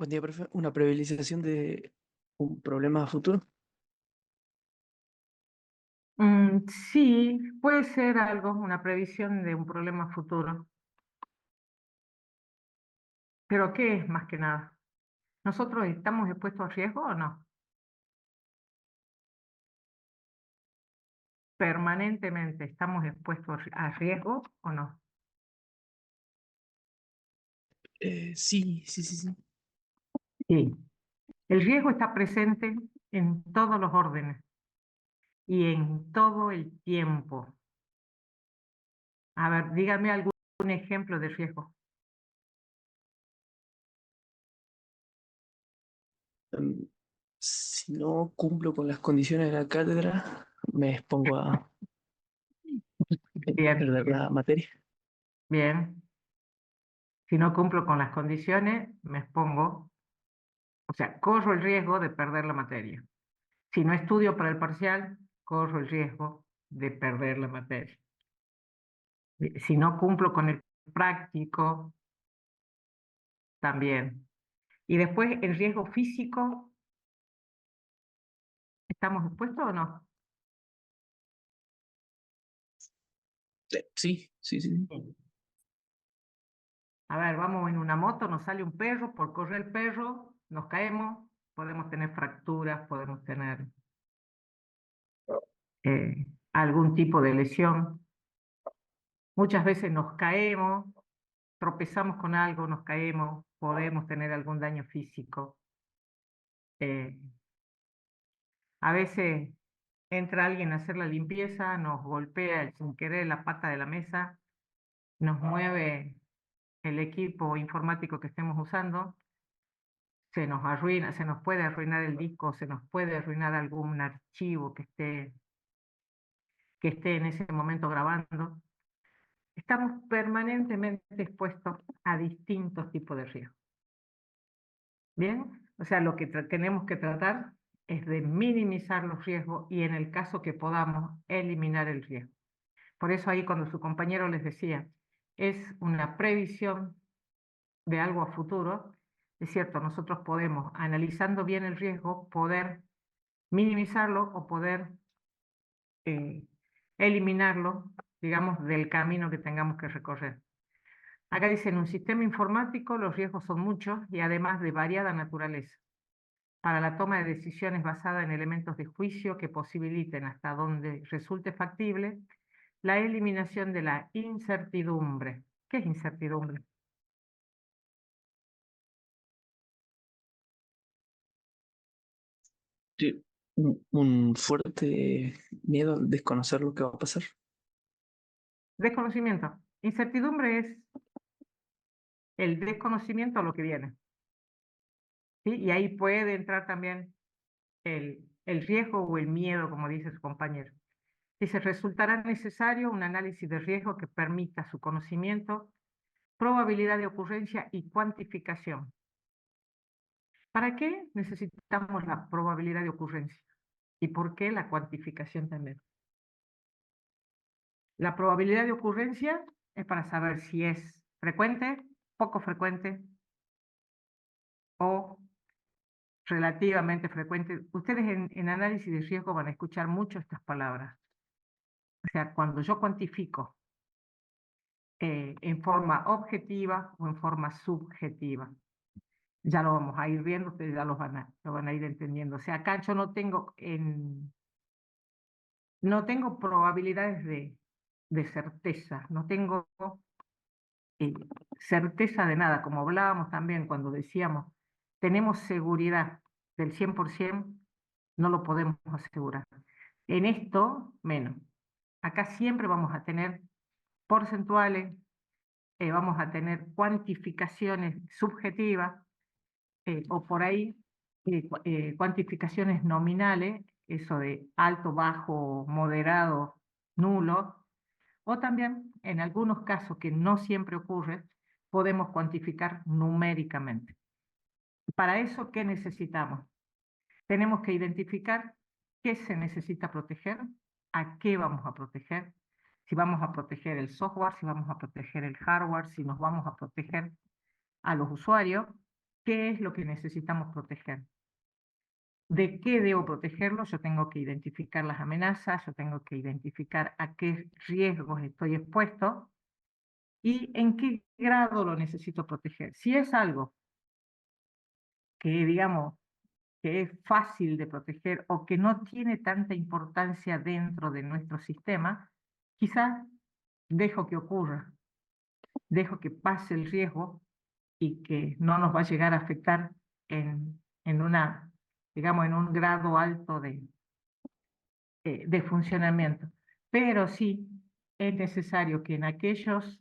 Buen día, profe. Una previsualización de un problema a futuro. Sí, puede ser algo, una previsión de un problema futuro. Pero ¿qué es más que nada? ¿Nosotros estamos expuestos a riesgo o no? ¿Permanentemente estamos expuestos a riesgo o no? Sí, sí, sí, sí. Sí. El riesgo está presente en todos los órdenes y en todo el tiempo. A ver, dígame algún ejemplo de riesgo. Em, si no cumplo con las condiciones de la cátedra, me expongo a Bien, perder la materia. bien. Si no cumplo con las condiciones, me expongo, o sea, corro el riesgo de perder la materia. Si no estudio para el parcial, corro el riesgo de perder la materia. Si no cumplo con el práctico, también. Y después, el riesgo físico, ¿estamos expuestos o no? Sí, sí, sí, sí. Sí. A ver, vamos en una moto, nos sale un perro, por correr el perro, nos caemos, podemos tener fracturas, podemos tener algún tipo de lesión. Muchas veces nos caemos, tropezamos con algo, nos caemos, podemos tener algún daño físico. Eh, a veces entra alguien a hacer la limpieza, nos golpea sin querer la pata de la mesa, nos mueve el equipo informático que estemos usando, se nos arruina, se nos puede arruinar el disco, se nos puede arruinar algún archivo que esté en ese momento grabando. Estamos permanentemente expuestos a distintos tipos de riesgos. Bien, o sea, lo que tenemos que tratar es de minimizar los riesgos y en el caso que podamos, eliminar el riesgo. Por eso ahí cuando su compañero les decía, es una previsión de algo a futuro, es cierto, nosotros podemos, analizando bien el riesgo, poder minimizarlo o poder eh, eliminarlo, digamos, del camino que tengamos que recorrer. Acá dice, en un sistema informático los riesgos son muchos y además de variada naturaleza para la toma de decisiones basada en elementos de juicio que posibiliten hasta donde resulte factible la eliminación de la incertidumbre. ¿Qué es incertidumbre? Sí, un fuerte miedo al desconocer lo que va a pasar. Desconocimiento. Incertidumbre es el desconocimiento a lo que viene, ¿sí? Y ahí puede entrar también el riesgo o el miedo, como dice su compañero. Dice, resultará necesario un análisis de riesgo que permita su conocimiento, probabilidad de ocurrencia y cuantificación. ¿Para qué necesitamos la probabilidad de ocurrencia? ¿Y por qué la cuantificación también? La probabilidad de ocurrencia es para saber si es frecuente, poco frecuente o relativamente frecuente. Ustedes en análisis de riesgo van a escuchar mucho estas palabras. O sea, cuando yo cuantifico en forma objetiva o en forma subjetiva. Ya lo vamos a ir viendo, ustedes ya lo van a ir entendiendo. O sea, acá yo no tengo probabilidades de certeza, no tengo eh, certeza de nada, como hablábamos también cuando decíamos, tenemos seguridad del 100%, no lo podemos asegurar. En esto, menos. Acá siempre vamos a tener porcentuales, vamos a tener cuantificaciones subjetivas, o por ahí cuantificaciones nominales, eso de alto, bajo, moderado, nulo, o también en algunos casos que no siempre ocurre, podemos cuantificar numéricamente. Para eso, ¿qué necesitamos? Tenemos que identificar qué se necesita proteger, a qué vamos a proteger, si vamos a proteger el software, si vamos a proteger el hardware, si nos vamos a proteger a los usuarios, qué es lo que necesitamos proteger. ¿De qué debo protegerlo? Yo tengo que identificar las amenazas, yo tengo que identificar a qué riesgos estoy expuesto y en qué grado lo necesito proteger. Si es algo que, digamos, que es fácil de proteger o que no tiene tanta importancia dentro de nuestro sistema, quizás dejo que ocurra, dejo que pase el riesgo y que no nos va a llegar a afectar en una, digamos, en un grado alto de funcionamiento. Pero sí es necesario que en aquellos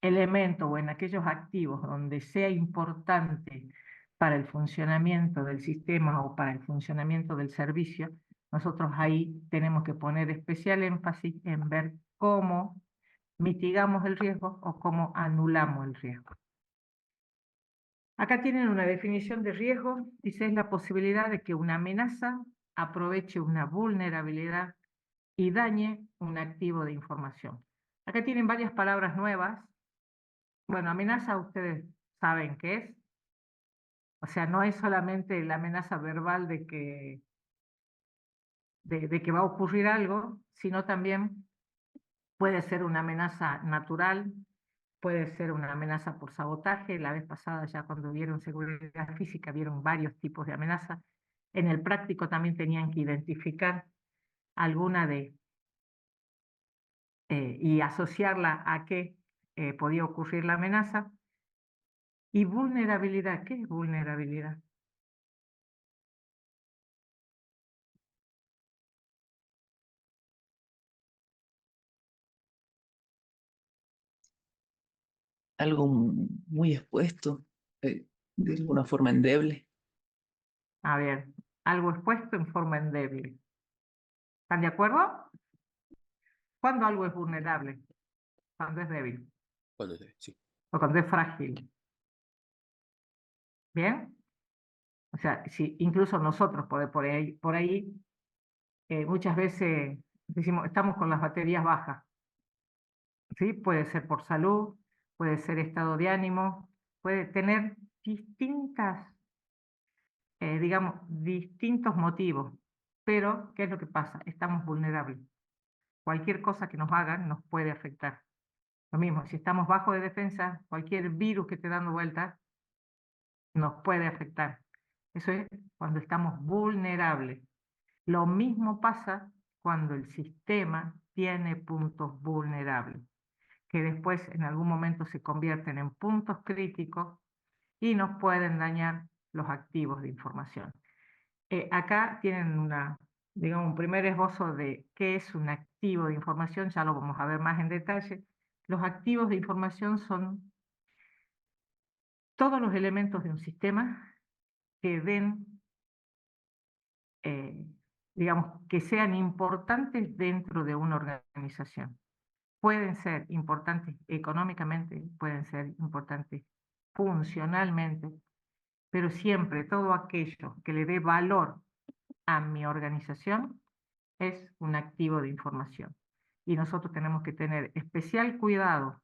elementos o en aquellos activos donde sea importante para el funcionamiento del sistema o para el funcionamiento del servicio, nosotros ahí tenemos que poner especial énfasis en ver cómo mitigamos el riesgo o cómo anulamos el riesgo. Acá tienen una definición de riesgo, dice es la posibilidad de que una amenaza aproveche una vulnerabilidad y dañe un activo de información. Acá tienen varias palabras nuevas. Bueno, amenaza ustedes saben qué es. O sea, no es solamente la amenaza verbal de que va a ocurrir algo, sino también puede ser una amenaza natural, puede ser una amenaza por sabotaje. La vez pasada, ya cuando vieron seguridad física, vieron varios tipos de amenazas. En el práctico también tenían que identificar alguna y asociarla a qué podía ocurrir la amenaza. Y vulnerabilidad, ¿qué es vulnerabilidad? Algo muy expuesto, de alguna forma endeble. A ver, algo expuesto en forma endeble. ¿Están de acuerdo? ¿Cuándo algo es vulnerable? Cuando es débil Cuando te- sí. o cuando es frágil. ¿Bien? O sea, si incluso nosotros por ahí muchas veces decimos, estamos con las baterías bajas. ¿Sí? Puede ser por salud, puede ser estado de ánimo, puede tener distintas, digamos, distintos motivos. Pero, ¿qué es lo que pasa? Estamos vulnerables. Cualquier cosa que nos hagan nos puede afectar. Lo mismo, si estamos bajo de defensa, cualquier virus que esté dando vueltas nos puede afectar. Eso es cuando estamos vulnerables. Lo mismo pasa cuando el sistema tiene puntos vulnerables, que después en algún momento se convierten en puntos críticos y nos pueden dañar los activos de información. Acá tienen digamos, un primer esbozo de qué es un activo de información, ya lo vamos a ver más en detalle. Los activos de información son todos los elementos de un sistema que den, digamos, que sean importantes dentro de una organización. Pueden ser importantes económicamente, pueden ser importantes funcionalmente, pero siempre todo aquello que le dé valor a mi organización es un activo de información. Y nosotros tenemos que tener especial cuidado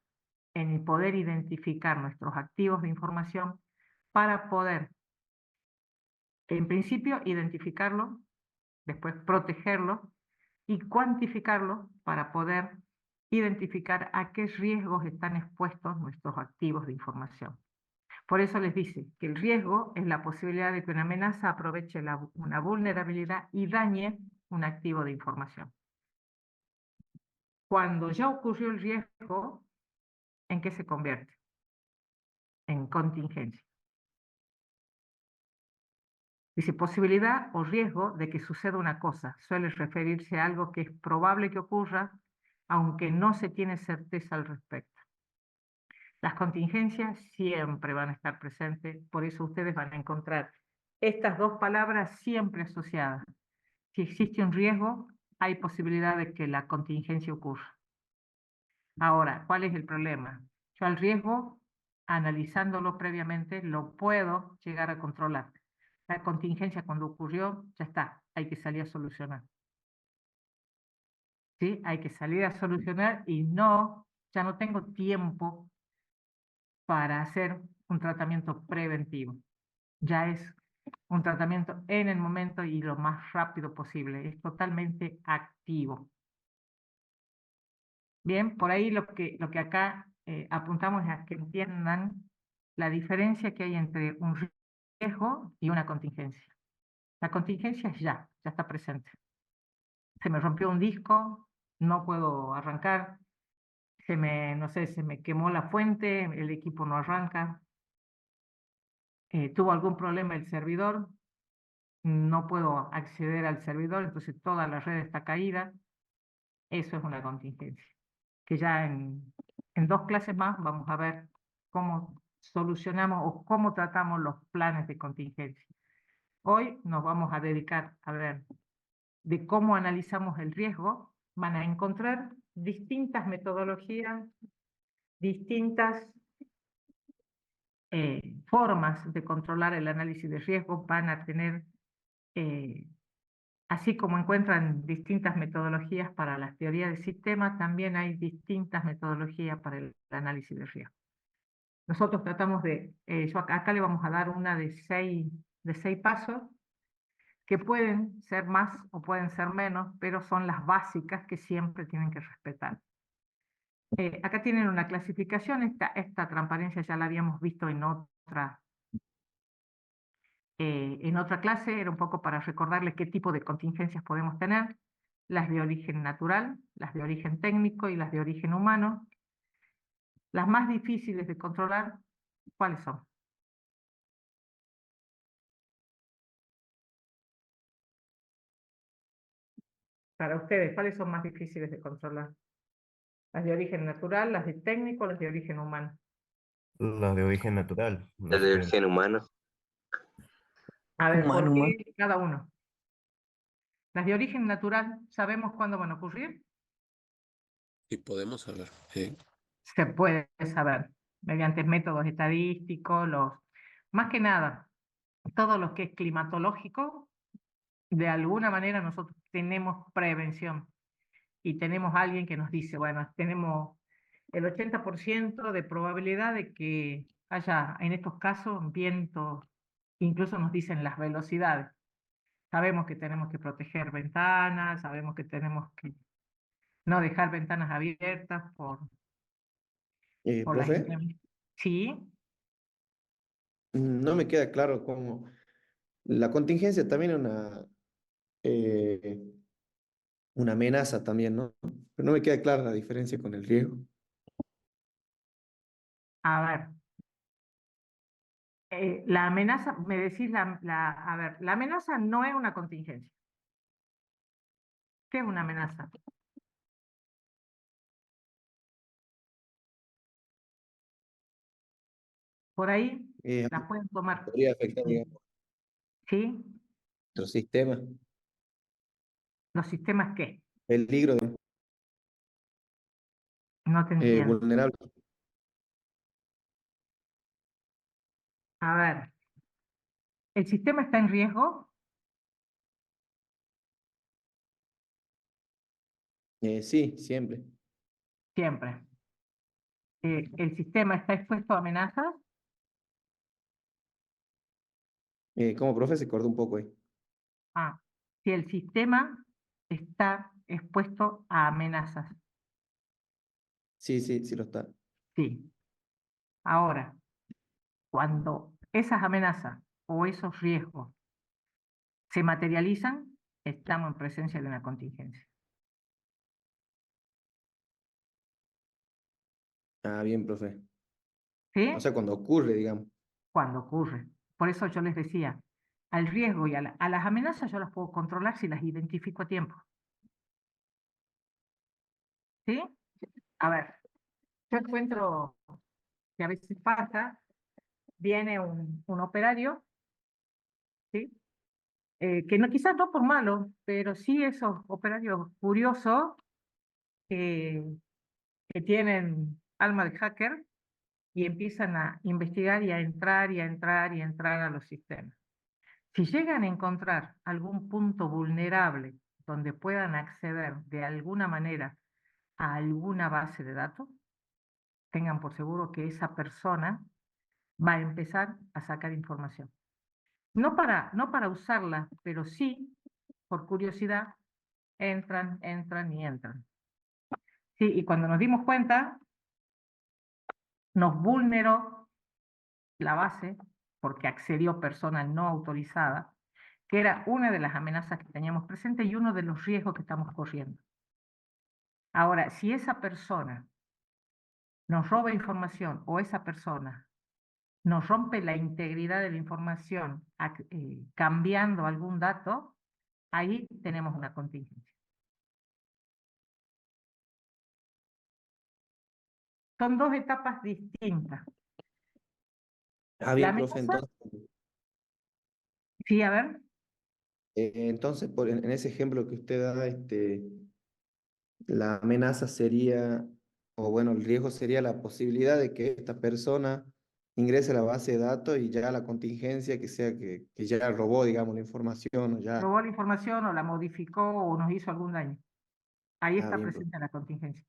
en poder identificar nuestros activos de información para poder, en principio, identificarlo, después protegerlo y cuantificarlo para poder identificar a qué riesgos están expuestos nuestros activos de información. Por eso les dice que el riesgo es la posibilidad de que una amenaza aproveche una vulnerabilidad y dañe un activo de información. Cuando ya ocurrió el riesgo, ¿en qué se convierte? En contingencia. Dice posibilidad o riesgo de que suceda una cosa. Suele referirse a algo que es probable que ocurra, aunque no se tiene certeza al respecto. Las contingencias siempre van a estar presentes, por eso ustedes van a encontrar estas dos palabras siempre asociadas. Si existe un riesgo, hay posibilidad de que la contingencia ocurra. Ahora, ¿cuál es el problema? Yo al riesgo, analizándolo previamente, lo puedo llegar a controlar. La contingencia cuando ocurrió, ya está, hay que salir a solucionar. ¿Sí? Hay que salir a solucionar y no, ya no tengo tiempo para hacer un tratamiento preventivo, ya es un tratamiento en el momento y lo más rápido posible, es totalmente activo. Bien, por ahí lo que acá apuntamos es a que entiendan la diferencia que hay entre un riesgo y una contingencia. La contingencia es ya está presente. Se me rompió un disco, no puedo arrancar, no sé, se me quemó la fuente, el equipo no arranca, tuvo algún problema el servidor, no puedo acceder al servidor, entonces toda la red está caída. Eso es una contingencia, que ya en dos clases más vamos a ver cómo solucionamos o cómo tratamos los planes de contingencia. Hoy nos vamos a dedicar a ver de cómo analizamos el riesgo. Van a encontrar distintas metodologías, distintas formas de controlar el análisis de riesgo. Van a tener, así como encuentran distintas metodologías para las teorías de sistemas, también hay distintas metodologías para el análisis de riesgo. Nosotros tratamos acá le vamos a dar una de seis pasos, que pueden ser más o pueden ser menos, pero son las básicas que siempre tienen que respetar. Acá tienen una clasificación, esta transparencia ya la habíamos visto en otra clase, era un poco para recordarles qué tipo de contingencias podemos tener, las de origen natural, las de origen técnico y las de origen humano. Las más difíciles de controlar, ¿cuáles son? Para ustedes, ¿cuáles son más difíciles de controlar? ¿Las de origen natural, las de técnico o las de origen humano? Las de origen natural, no El de sé. origen humano. A ver, ¿por Humano, humano. qué cada uno? Las de origen natural, ¿sabemos cuándo van a ocurrir? Y podemos saber. Se puede saber mediante métodos estadísticos, más que nada, todo lo que es climatológico, de alguna manera nosotros tenemos prevención y tenemos alguien que nos dice, bueno, tenemos el 80% de probabilidad de que haya, en estos casos, vientos, incluso nos dicen las velocidades. Sabemos que tenemos que proteger ventanas, sabemos que tenemos que no dejar ventanas abiertas por las Profe, inclemencias. Sí, no me queda claro cómo la contingencia también es eh, una amenaza también, ¿no? Pero no me queda clara la diferencia con el riesgo. a ver, la amenaza, me decís, a ver, la amenaza no es una contingencia. ¿Qué es una amenaza? Por ahí Eh, la pueden tomar. Podría afectar, digamos, ¿Sí? nuestro sistema. ¿Los sistemas qué? Peligro de, No te entiendo. vulnerable. A ver, ¿el sistema está en riesgo? Sí, siempre. Siempre. ¿El sistema está expuesto a amenazas? Como profe se cortó un poco ahí. Ah, si el sistema está expuesto a amenazas. Sí, sí, sí lo está. Sí. Ahora, cuando esas amenazas o esos riesgos se materializan, estamos en presencia de una contingencia. Ah, bien, profe. O ¿Sí? sea, cuando ocurre, digamos. Cuando ocurre. Por eso yo les decía, al riesgo y a las amenazas yo las puedo controlar si las identifico a tiempo. ¿Sí? A ver, yo encuentro que a veces pasa, viene un operario, ¿sí? Que no, quizás no por malo, pero sí esos operarios curiosos que, que tienen alma de hacker y empiezan a investigar y a entrar y a entrar y a entrar a los sistemas. Si llegan a encontrar algún punto vulnerable donde puedan acceder de alguna manera a alguna base de datos, tengan por seguro que esa persona va a empezar a sacar información. No para usarla, pero sí, por curiosidad, entran y entran. Sí, y cuando nos dimos cuenta, nos vulneró la base porque accedió persona no autorizada, que era una de las amenazas que teníamos presente y uno de los riesgos que estamos corriendo. Ahora, si esa persona nos roba información o esa persona nos rompe la integridad de la información cambiando algún dato, ahí tenemos una contingencia. Son dos etapas distintas. Ah, La bien, profe, amenaza, sí, a ver, entonces en ese ejemplo que usted da, la amenaza sería, o bueno, el riesgo sería la posibilidad de que esta persona ingrese a la base de datos y ya la contingencia que sea que ya robó, digamos, la información o ya. robó la información o la modificó o nos hizo algún daño. Ahí Ah, está bien, profe. presente la contingencia.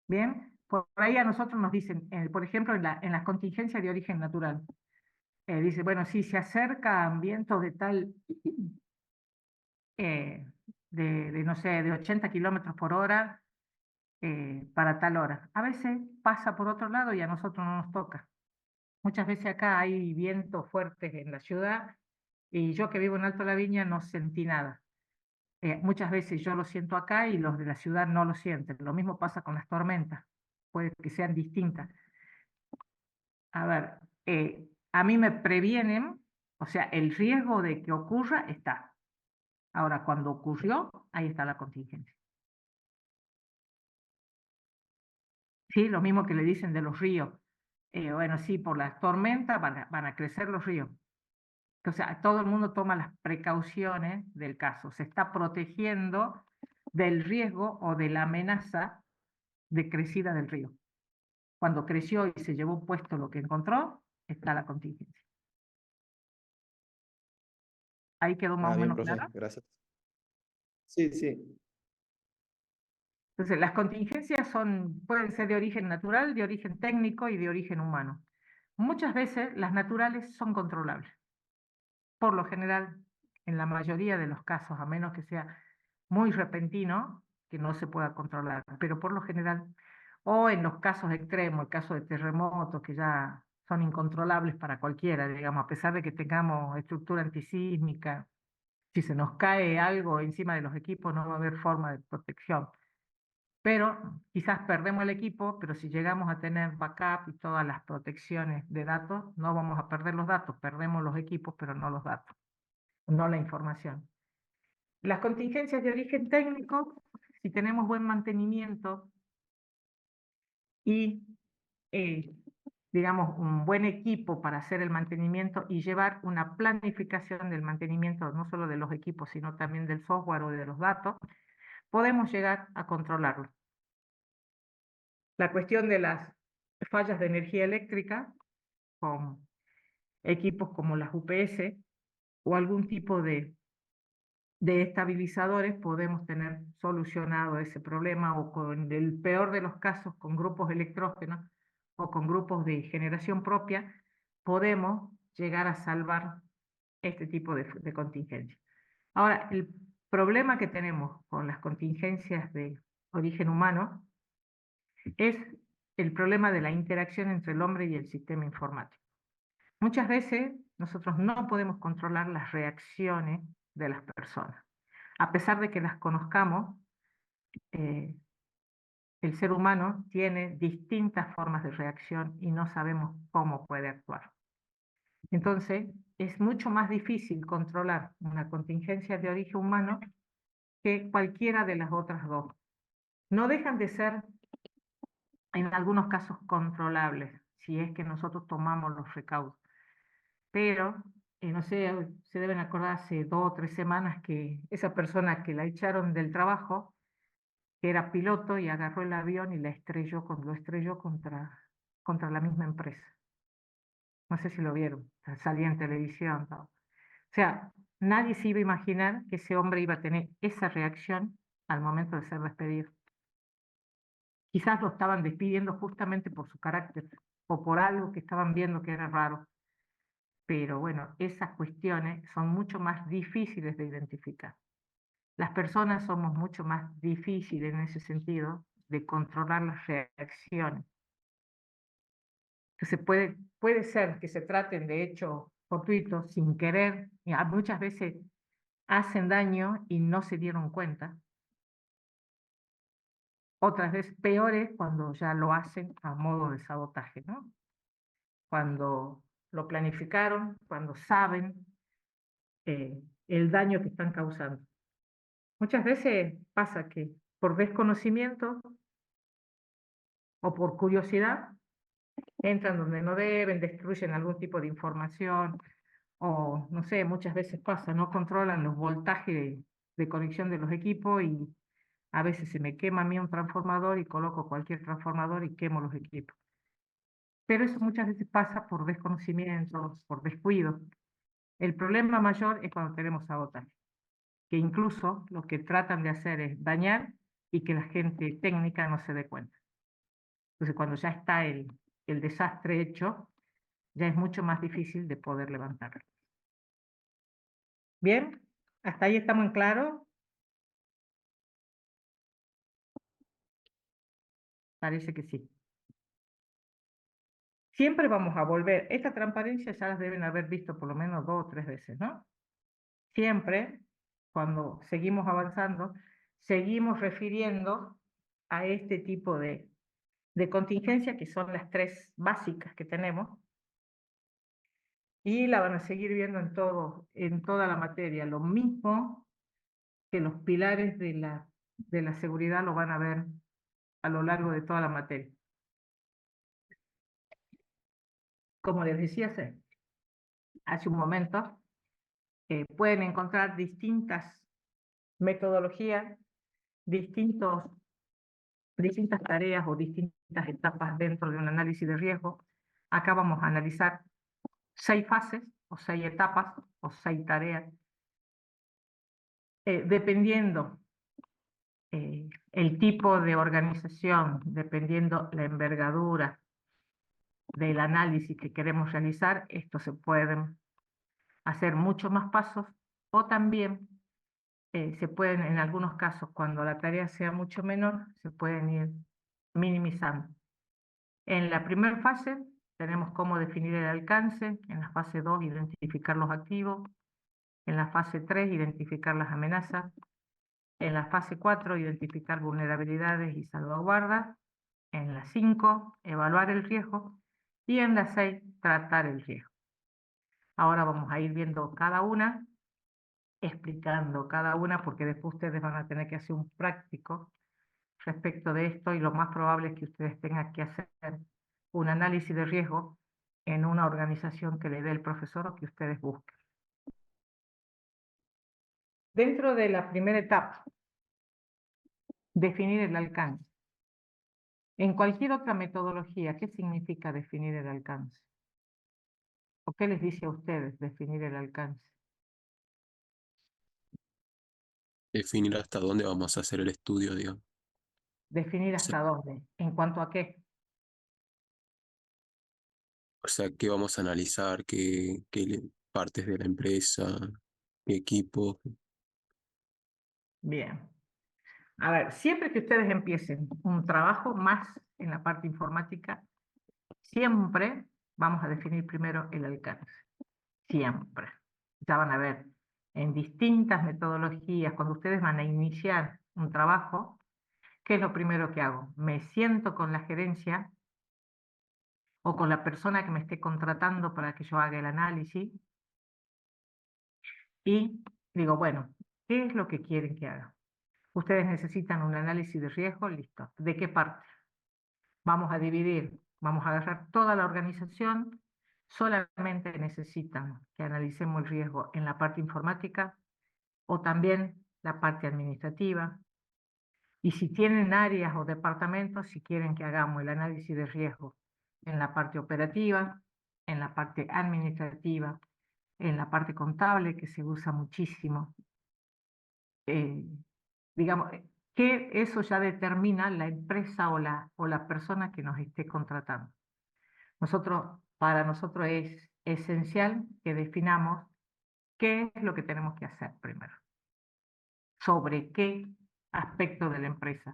Bien, por ahí a nosotros nos dicen, por ejemplo, en las contingencias de origen natural, dice, bueno, si se acercan vientos de tal, eh, no sé, de 80 kilómetros por hora para tal hora. A veces pasa por otro lado y a nosotros no nos toca. Muchas veces acá hay vientos fuertes en la ciudad y yo que vivo en Alto Laviña no sentí nada. Muchas veces yo lo siento acá y los de la ciudad no lo sienten. Lo mismo pasa con las tormentas, puede que sean distintas. A ver, a mí me previenen, o sea, el riesgo de que ocurra está. Ahora, cuando ocurrió, ahí está la contingencia. Sí, lo mismo que le dicen de los ríos. Bueno, sí, por las tormentas van a crecer los ríos. O sea, todo el mundo toma las precauciones del caso. Se está protegiendo del riesgo o de la amenaza de crecida del río. Cuando creció y se llevó puesto lo que encontró, está la contingencia. ¿Ahí quedó más Ah, o bien, menos profe, claro? gracias. Sí, sí. Entonces, las contingencias pueden ser de origen natural, de origen técnico y de origen humano. Muchas veces las naturales son controlables. Por lo general, en la mayoría de los casos, a menos que sea muy repentino, que no se pueda controlar, pero por lo general, o en los casos extremos, el caso de terremotos, que ya son incontrolables para cualquiera, digamos, a pesar de que tengamos estructura antisísmica, si se nos cae algo encima de los equipos no va a haber forma de protección. Pero quizás perdemos el equipo, pero si llegamos a tener backup y todas las protecciones de datos, no vamos a perder los datos, perdemos los equipos, pero no los datos, no la información. Las contingencias de origen técnico, si tenemos buen mantenimiento y, digamos, un buen equipo para hacer el mantenimiento y llevar una planificación del mantenimiento, no solo de los equipos, sino también del software o de los datos, podemos llegar a controlarlo. La cuestión de las fallas de energía eléctrica con equipos como las UPS o algún tipo de estabilizadores podemos tener solucionado ese problema o con el peor de los casos con grupos electrógenos o con grupos de generación propia podemos llegar a salvar este tipo de contingencias. Ahora, el problema que tenemos con las contingencias de origen humano es el problema de la interacción entre el hombre y el sistema informático. Muchas veces nosotros no podemos controlar las reacciones de las personas. A pesar de que las conozcamos, el ser humano tiene distintas formas de reacción y no sabemos cómo puede actuar. Entonces, es mucho más difícil controlar una contingencia de origen humano que cualquiera de las otras dos. No dejan de ser, en algunos casos, controlables, si es que nosotros tomamos los recaudos. Pero, no sé, se deben acordar hace 2 o 3 semanas que esa persona que la echaron del trabajo, que era piloto y agarró el avión y lo estrelló contra la misma empresa. No sé si lo vieron, salía en televisión, todo. O sea, nadie se iba a imaginar que ese hombre iba a tener esa reacción al momento de ser despedido. Quizás lo estaban despidiendo justamente por su carácter, o por algo que estaban viendo que era raro. Pero bueno, esas cuestiones son mucho más difíciles de identificar. Las personas somos mucho más difíciles en ese sentido de controlar las reacciones. Entonces puede ser que se traten de hechos fortuitos sin querer, y muchas veces hacen daño y no se dieron cuenta. Otras veces peores cuando ya lo hacen a modo de sabotaje, ¿no? Cuando lo planificaron, cuando saben el daño que están causando. Muchas veces pasa que por desconocimiento o por curiosidad entran donde no deben, destruyen algún tipo de información o, no sé, muchas veces pasa, no controlan los voltajes de conexión de los equipos y a veces se me quema a mí un transformador y coloco cualquier transformador y quemo los equipos. Pero eso muchas veces pasa por desconocimiento, por descuido. El problema mayor es cuando tenemos sabotaje, que incluso lo que tratan de hacer es dañar y que la gente técnica no se dé cuenta. Entonces, cuando ya está el desastre hecho, ya es mucho más difícil de poder levantarlo. ¿Bien? ¿Hasta ahí estamos en claro? Parece que sí. Siempre vamos a volver. Esta transparencia ya las deben haber visto por lo menos 2 o 3 veces, ¿no? Siempre, cuando seguimos avanzando, seguimos refiriendo a este tipo de contingencia, que son las 3 básicas que tenemos, y la van a seguir viendo en toda la materia. Lo mismo que los pilares de la seguridad lo van a ver a lo largo de toda la materia. Como les decía hace un momento, pueden encontrar distintas metodologías, distintas tareas o distintas etapas dentro de un análisis de riesgo. Acá vamos a analizar 6 fases o 6 etapas o 6 tareas, dependiendo el tipo de organización, dependiendo la envergadura del análisis que queremos realizar, esto se pueden hacer mucho más pasos o también se pueden, en algunos casos, cuando la tarea sea mucho menor, se pueden ir minimizando. En la primera fase tenemos cómo definir el alcance, en la fase 2 identificar los activos, en la fase 3 identificar las amenazas, en la fase 4 identificar vulnerabilidades y salvaguardas, en la 5 evaluar el riesgo y en la 6 tratar el riesgo. Ahora vamos a ir viendo cada una, explicando cada una, porque después ustedes van a tener que hacer un práctico respecto de esto y lo más probable es que ustedes tengan que hacer un análisis de riesgo en una organización que le dé el profesor o que ustedes busquen. Dentro de la primera etapa, definir el alcance. En cualquier otra metodología, ¿qué significa definir el alcance? ¿O qué les dice a ustedes definir el alcance? Definir hasta dónde vamos a hacer el estudio, digamos. Definir O sea, hasta dónde. ¿En cuanto a qué? qué vamos a analizar, qué partes de la empresa, qué equipo. Bien. A ver, siempre que ustedes empiecen un trabajo más en la parte informática, siempre vamos a definir primero el alcance. Siempre. Ya van a ver en distintas metodologías, cuando ustedes van a iniciar un trabajo, ¿qué es lo primero que hago? Me siento con la gerencia o con la persona que me esté contratando para que yo haga el análisis y digo, bueno, ¿qué es lo que quieren que haga? Ustedes necesitan un análisis de riesgo, listo. ¿De qué parte? Vamos a dividir, vamos a agarrar toda la organización, solamente necesitan que analicemos el riesgo en la parte informática o también la parte administrativa. Y si tienen áreas o departamentos, si quieren que hagamos el análisis de riesgo en la parte operativa, en la parte administrativa, en la parte contable, que se usa muchísimo. Digamos, que eso ya determina la empresa o la persona que nos esté contratando. Para nosotros es esencial que definamos qué es lo que tenemos que hacer primero, sobre qué aspecto de la empresa.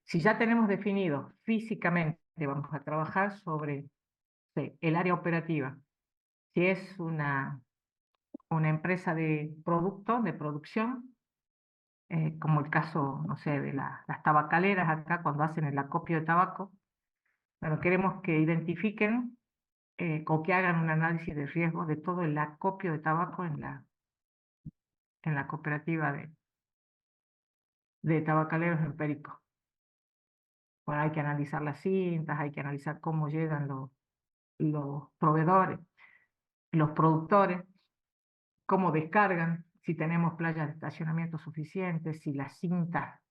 Si ya tenemos definido físicamente, vamos a trabajar sobre el área operativa. Si es una empresa de producto, de producción, como el caso, no sé, de las tabacaleras acá cuando hacen el acopio de tabaco, bueno, queremos que identifiquen o que hagan un análisis de riesgo de todo el acopio de tabaco en la cooperativa de tabacaleros en Perico. Bueno, hay que analizar las cintas, hay que analizar cómo llegan los proveedores, los productores, cómo descargan, si tenemos playas de estacionamiento suficientes, si las cintas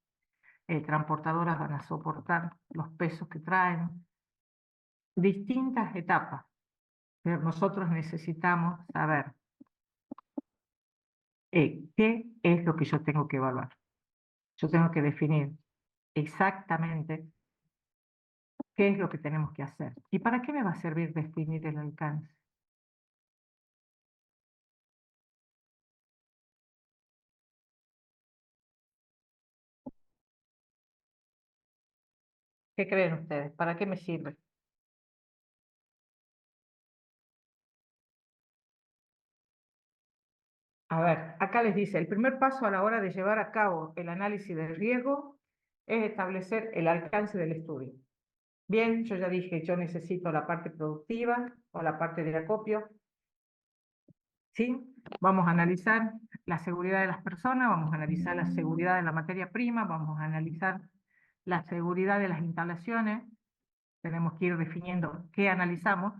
transportadoras van a soportar los pesos que traen. Distintas etapas, pero nosotros necesitamos saber qué es lo que yo tengo que evaluar. Yo tengo que definir exactamente qué es lo que tenemos que hacer. ¿Y para qué me va a servir definir el alcance? ¿Qué creen ustedes? ¿Para qué me sirve? A ver, acá les dice, el primer paso a la hora de llevar a cabo el análisis de riesgo es establecer el alcance del estudio. Bien, yo ya dije, yo necesito la parte productiva o la parte de acopio. ¿Sí? Vamos a analizar la seguridad de las personas, vamos a analizar la seguridad de la materia prima, vamos a analizar la seguridad de las instalaciones. Tenemos que ir definiendo qué analizamos,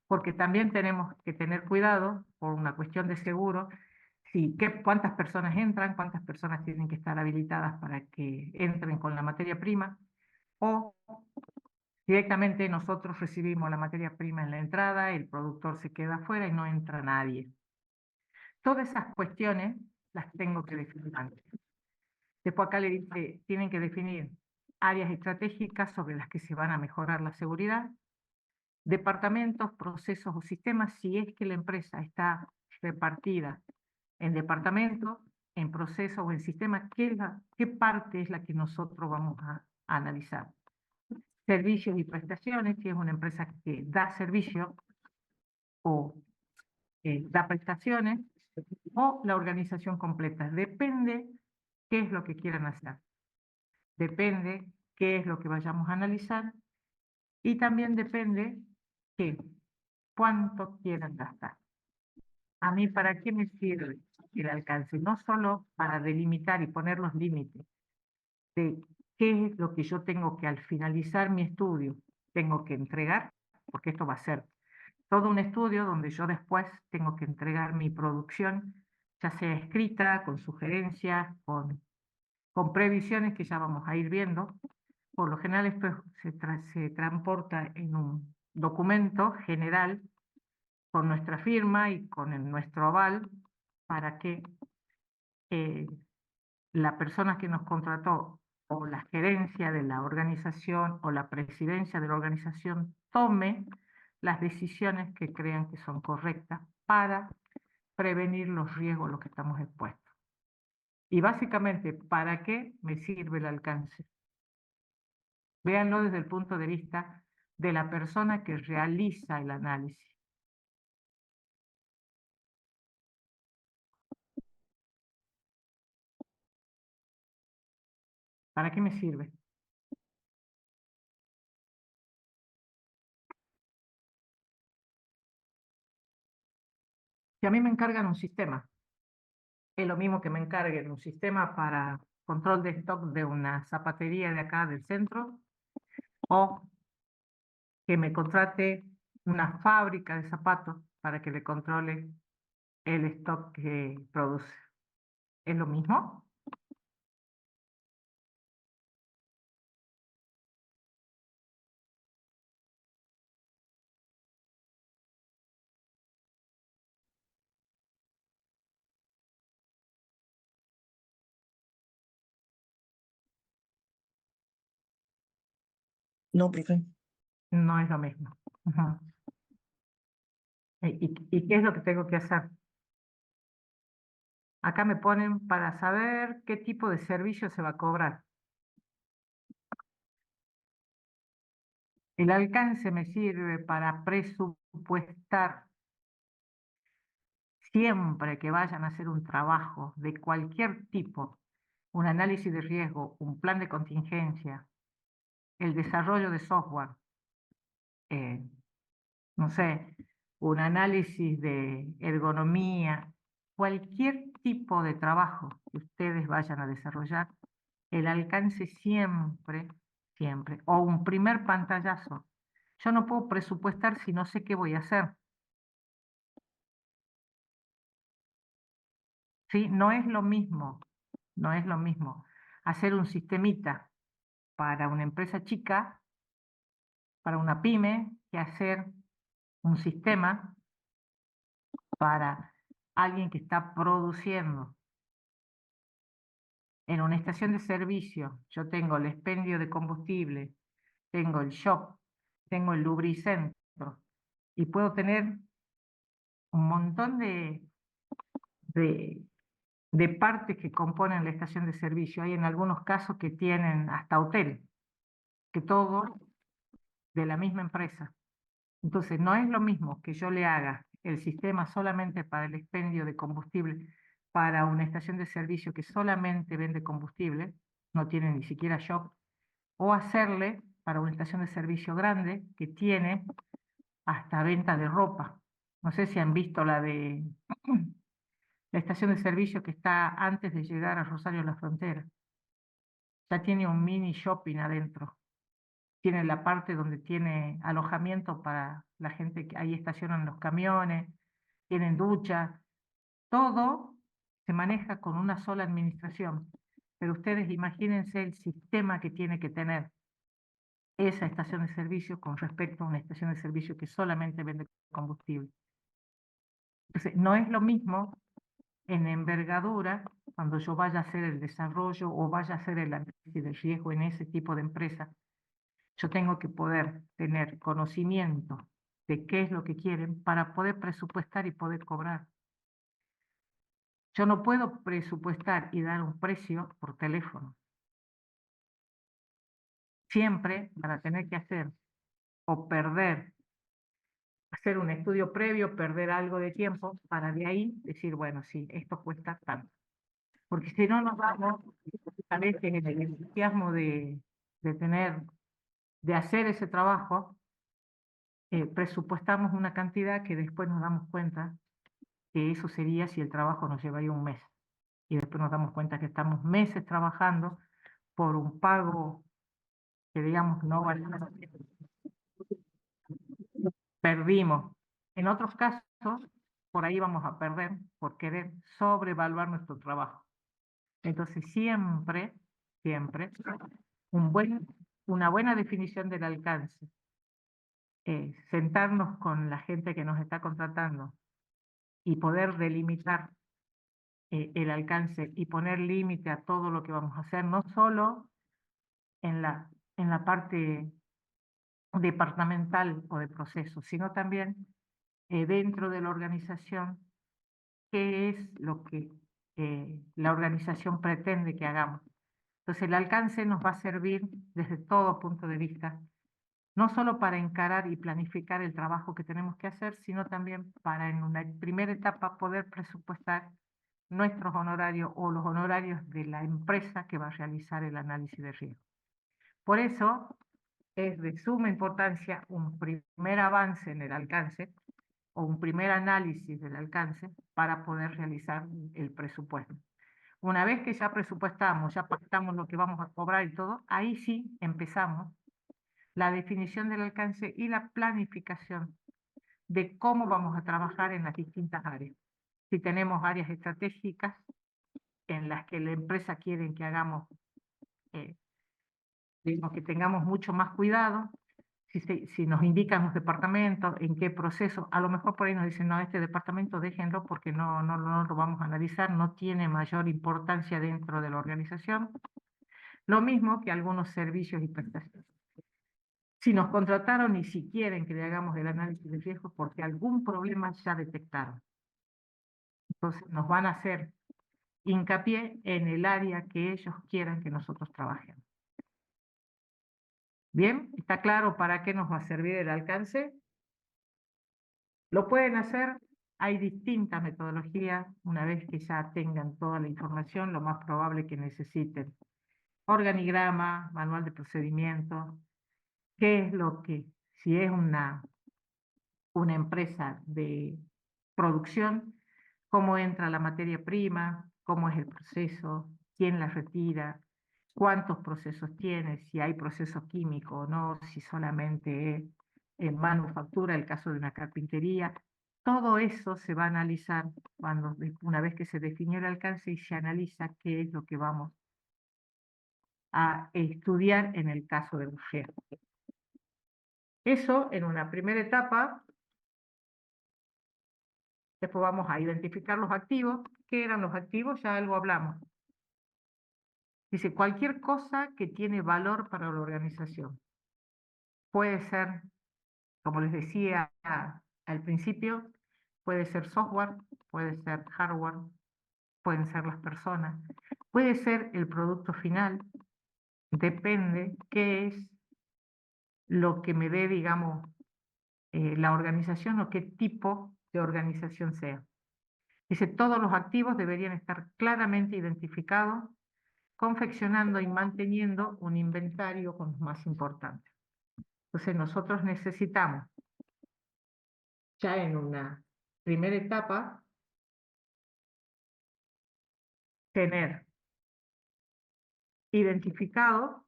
porque también tenemos que tener cuidado, por una cuestión de seguro, cuántas personas entran, cuántas personas tienen que estar habilitadas para que entren con la materia prima, o directamente nosotros recibimos la materia prima en la entrada, el productor se queda afuera y no entra nadie. Todas esas cuestiones las tengo que definir antes. Después acá le dice, tienen que definir áreas estratégicas sobre las que se van a mejorar la seguridad, departamentos, procesos o sistemas, si es que la empresa está repartida en departamentos, en procesos o en sistemas, ¿qué parte es la que nosotros vamos a analizar? Servicios y prestaciones, si es una empresa que da servicio o da prestaciones, o la organización completa. Depende qué es lo que quieran hacer. Depende qué es lo que vayamos a analizar y también depende cuánto quieran gastar. A mí, ¿para qué me sirve el alcance? No solo para delimitar y poner los límites de qué es lo que yo tengo que al finalizar mi estudio tengo que entregar, porque esto va a ser todo un estudio donde yo después tengo que entregar mi producción, ya sea escrita, con sugerencias, con previsiones que ya vamos a ir viendo. Por lo general esto se transporta en un documento general con nuestra firma y con nuestro aval para que la persona que nos contrató o la gerencia de la organización o la presidencia de la organización tome las decisiones que crean que son correctas para prevenir los riesgos a los que estamos expuestos. Y básicamente, ¿para qué me sirve el alcance? Véanlo desde el punto de vista de la persona que realiza el análisis. ¿Para qué me sirve? Si a mí me encargan un sistema, es lo mismo que me encarguen un sistema para control de stock de una zapatería de acá del centro, o que me contrate una fábrica de zapatos para que le controle el stock que produce. ¿Es lo mismo? No, profe. No es lo mismo. Ujú. ¿Y qué es lo que tengo que hacer? Acá me ponen para saber qué tipo de servicio se va a cobrar. El alcance me sirve para presupuestar siempre que vayan a hacer un trabajo de cualquier tipo, un análisis de riesgo, un plan de contingencia, el desarrollo de software, eh, no sé, un análisis de ergonomía, cualquier tipo de trabajo que ustedes vayan a desarrollar, el alcance siempre, siempre, o un primer pantallazo. Yo no puedo presupuestar si no sé qué voy a hacer. ¿Sí? No es lo mismo, no es lo mismo hacer un sistemita para una empresa chica, para una pyme, que hacer un sistema para alguien que está produciendo. En una estación de servicio, yo tengo el expendio de combustible, tengo el shop, tengo el lubricentro, y puedo tener un montón de, de partes que componen la estación de servicio. Hay en algunos casos que tienen hasta hotel, que todo de la misma empresa. Entonces, no es lo mismo que yo le haga el sistema solamente para el expendio de combustible para una estación de servicio que solamente vende combustible, no tiene ni siquiera shop, o hacerle para una estación de servicio grande que tiene hasta venta de ropa. No sé si han visto la de la estación de servicio que está antes de llegar a Rosario La Frontera. Ya tiene un mini shopping adentro. Tiene la parte donde tiene alojamiento para la gente que ahí estacionan los camiones, tienen ducha, todo se maneja con una sola administración. Pero ustedes imagínense el sistema que tiene que tener esa estación de servicio con respecto a una estación de servicio que solamente vende combustible. Entonces, no es lo mismo en envergadura cuando yo vaya a hacer el desarrollo o vaya a hacer el análisis del riesgo en ese tipo de empresa. Yo tengo que poder tener conocimiento de qué es lo que quieren para poder presupuestar y poder cobrar. Yo no puedo presupuestar y dar un precio por teléfono. Siempre para tener que hacer o perder, hacer un estudio previo, perder algo de tiempo para de ahí decir, bueno, sí, esto cuesta tanto. Porque si no nos vamos a veces en el entusiasmo de tener, de hacer ese trabajo, presupuestamos una cantidad que después nos damos cuenta que eso sería si el trabajo nos llevaría un mes. Y después nos damos cuenta que estamos meses trabajando por un pago que digamos no vale la pena. Perdimos. En otros casos, por ahí vamos a perder por querer sobrevaluar nuestro trabajo. Entonces siempre, siempre, una buena definición del alcance, sentarnos con la gente que nos está contratando y poder delimitar el alcance y poner límite a todo lo que vamos a hacer, no solo en la parte departamental o de proceso, sino también dentro de la organización, qué es lo que la organización pretende que hagamos. Entonces el alcance nos va a servir desde todo punto de vista, no solo para encarar y planificar el trabajo que tenemos que hacer, sino también para en una primera etapa poder presupuestar nuestros honorarios o los honorarios de la empresa que va a realizar el análisis de riesgo. Por eso es de suma importancia un primer avance en el alcance o un primer análisis del alcance para poder realizar el presupuesto. Una vez que ya presupuestamos, ya pactamos lo que vamos a cobrar y todo, ahí sí empezamos la definición del alcance y la planificación de cómo vamos a trabajar en las distintas áreas. Si tenemos áreas estratégicas en las que la empresa quiere que hagamos, digamos, que tengamos mucho más cuidado, si nos indican los departamentos, en qué proceso, a lo mejor por ahí nos dicen, no, este departamento déjenlo porque no lo vamos a analizar, no tiene mayor importancia dentro de la organización. Lo mismo que algunos servicios y prestaciones. si nos contrataron y si quieren que le hagamos el análisis de riesgo porque algún problema ya detectaron. Entonces nos van a hacer hincapié en el área que ellos quieran que nosotros trabajemos. ¿Bien? ¿Está claro para qué nos va a servir el alcance? Lo pueden hacer, hay distintas metodologías, una vez que ya tengan toda la información, lo más probable que necesiten organigrama, manual de procedimientos, qué es lo que, si es una empresa de producción, cómo entra la materia prima, cómo es el proceso, quién la retira, cuántos procesos tiene, si hay proceso químico o no, si solamente es en manufactura, el caso de una carpintería. Todo eso se va a analizar una vez que se definió el alcance y se analiza qué es lo que vamos a estudiar en el caso del riesgo. Eso en una primera etapa. Después vamos a identificar los activos. ¿Qué eran los activos? Ya algo hablamos. Dice, cualquier cosa que tiene valor para la organización. Puede ser, como les decía al principio, puede ser software, puede ser hardware, pueden ser las personas, puede ser el producto final. Depende qué es lo que me dé, digamos, la organización o qué tipo de organización sea. Dice, todos los activos deberían estar claramente identificados, confeccionando y manteniendo un inventario con los más importantes. Entonces nosotros necesitamos, ya en una primera etapa, tener identificado,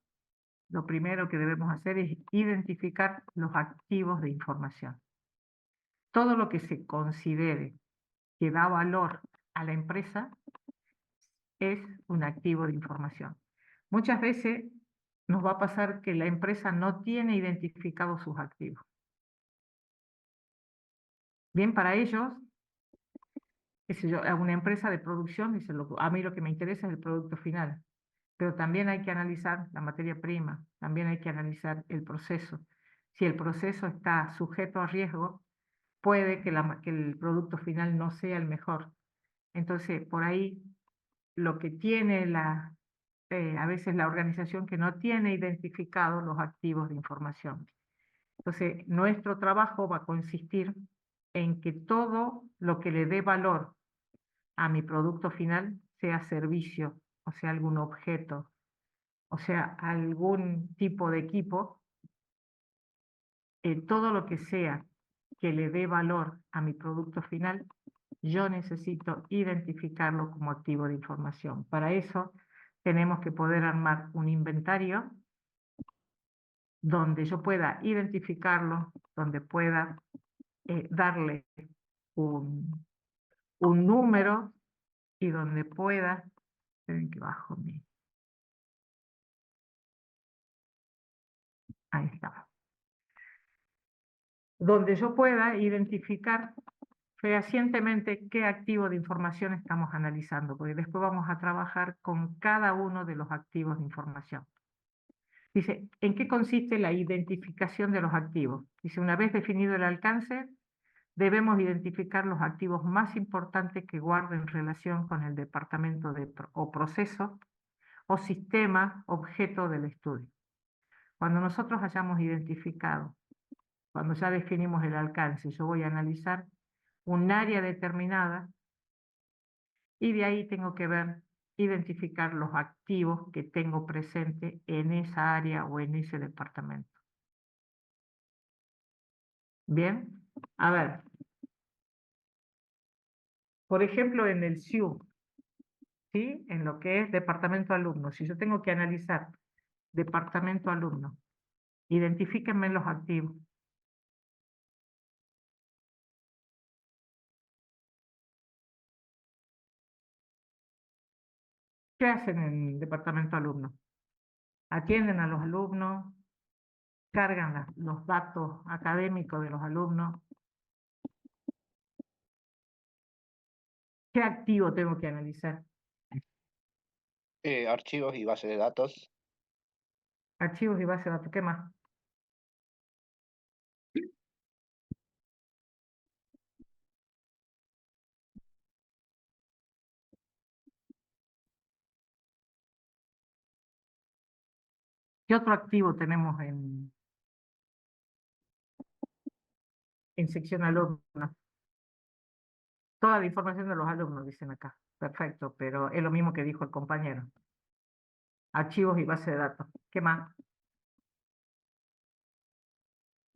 lo primero que debemos hacer es identificar los activos de información. Todo lo que se considere que da valor a la empresa es un activo de información. Muchas veces nos va a pasar que la empresa no tiene identificados sus activos. Bien, para ellos, qué sé yo, a una empresa de producción dice, a mí lo que me interesa es el producto final, pero también hay que analizar la materia prima, también hay que analizar el proceso. Si el proceso está sujeto a riesgo, puede que el producto final no sea el mejor. Entonces, por ahí, lo que tiene a veces la organización que no tiene identificados los activos de información. Entonces, nuestro trabajo va a consistir en que todo lo que le dé valor a mi producto final sea servicio, o sea, algún objeto, o sea, algún tipo de equipo, todo lo que sea que le dé valor a mi producto final, yo necesito identificarlo como activo de información. Para eso tenemos que poder armar un inventario donde yo pueda identificarlo, donde pueda darle un número y donde pueda, esperen que bajo ahí está, donde yo pueda identificar fehacientemente qué activo de información estamos analizando, porque después vamos a trabajar con cada uno de los activos de información. Dice, ¿en qué consiste la identificación de los activos? Dice, una vez definido el alcance, debemos identificar los activos más importantes que guarden relación con el departamento o proceso o sistema objeto del estudio. Cuando nosotros hayamos identificado, cuando ya definimos el alcance, yo voy a analizar un área determinada y de ahí tengo que identificar los activos que tengo presente en esa área o en ese departamento. Bien, a ver. Por ejemplo, en el SIU, ¿sí? En lo que es departamento alumno. Si yo tengo que analizar departamento alumno, identifíquenme los activos. ¿Qué hacen en departamento alumno? Atienden a los alumnos, cargan los datos académicos de los alumnos. ¿Qué activo tengo que analizar? Archivos y bases de datos. Archivos y bases de datos. ¿Qué más? ¿Qué otro activo tenemos en sección alumnos? Toda la información de los alumnos, dicen acá. Perfecto, pero es lo mismo que dijo el compañero. Archivos y base de datos. ¿Qué más?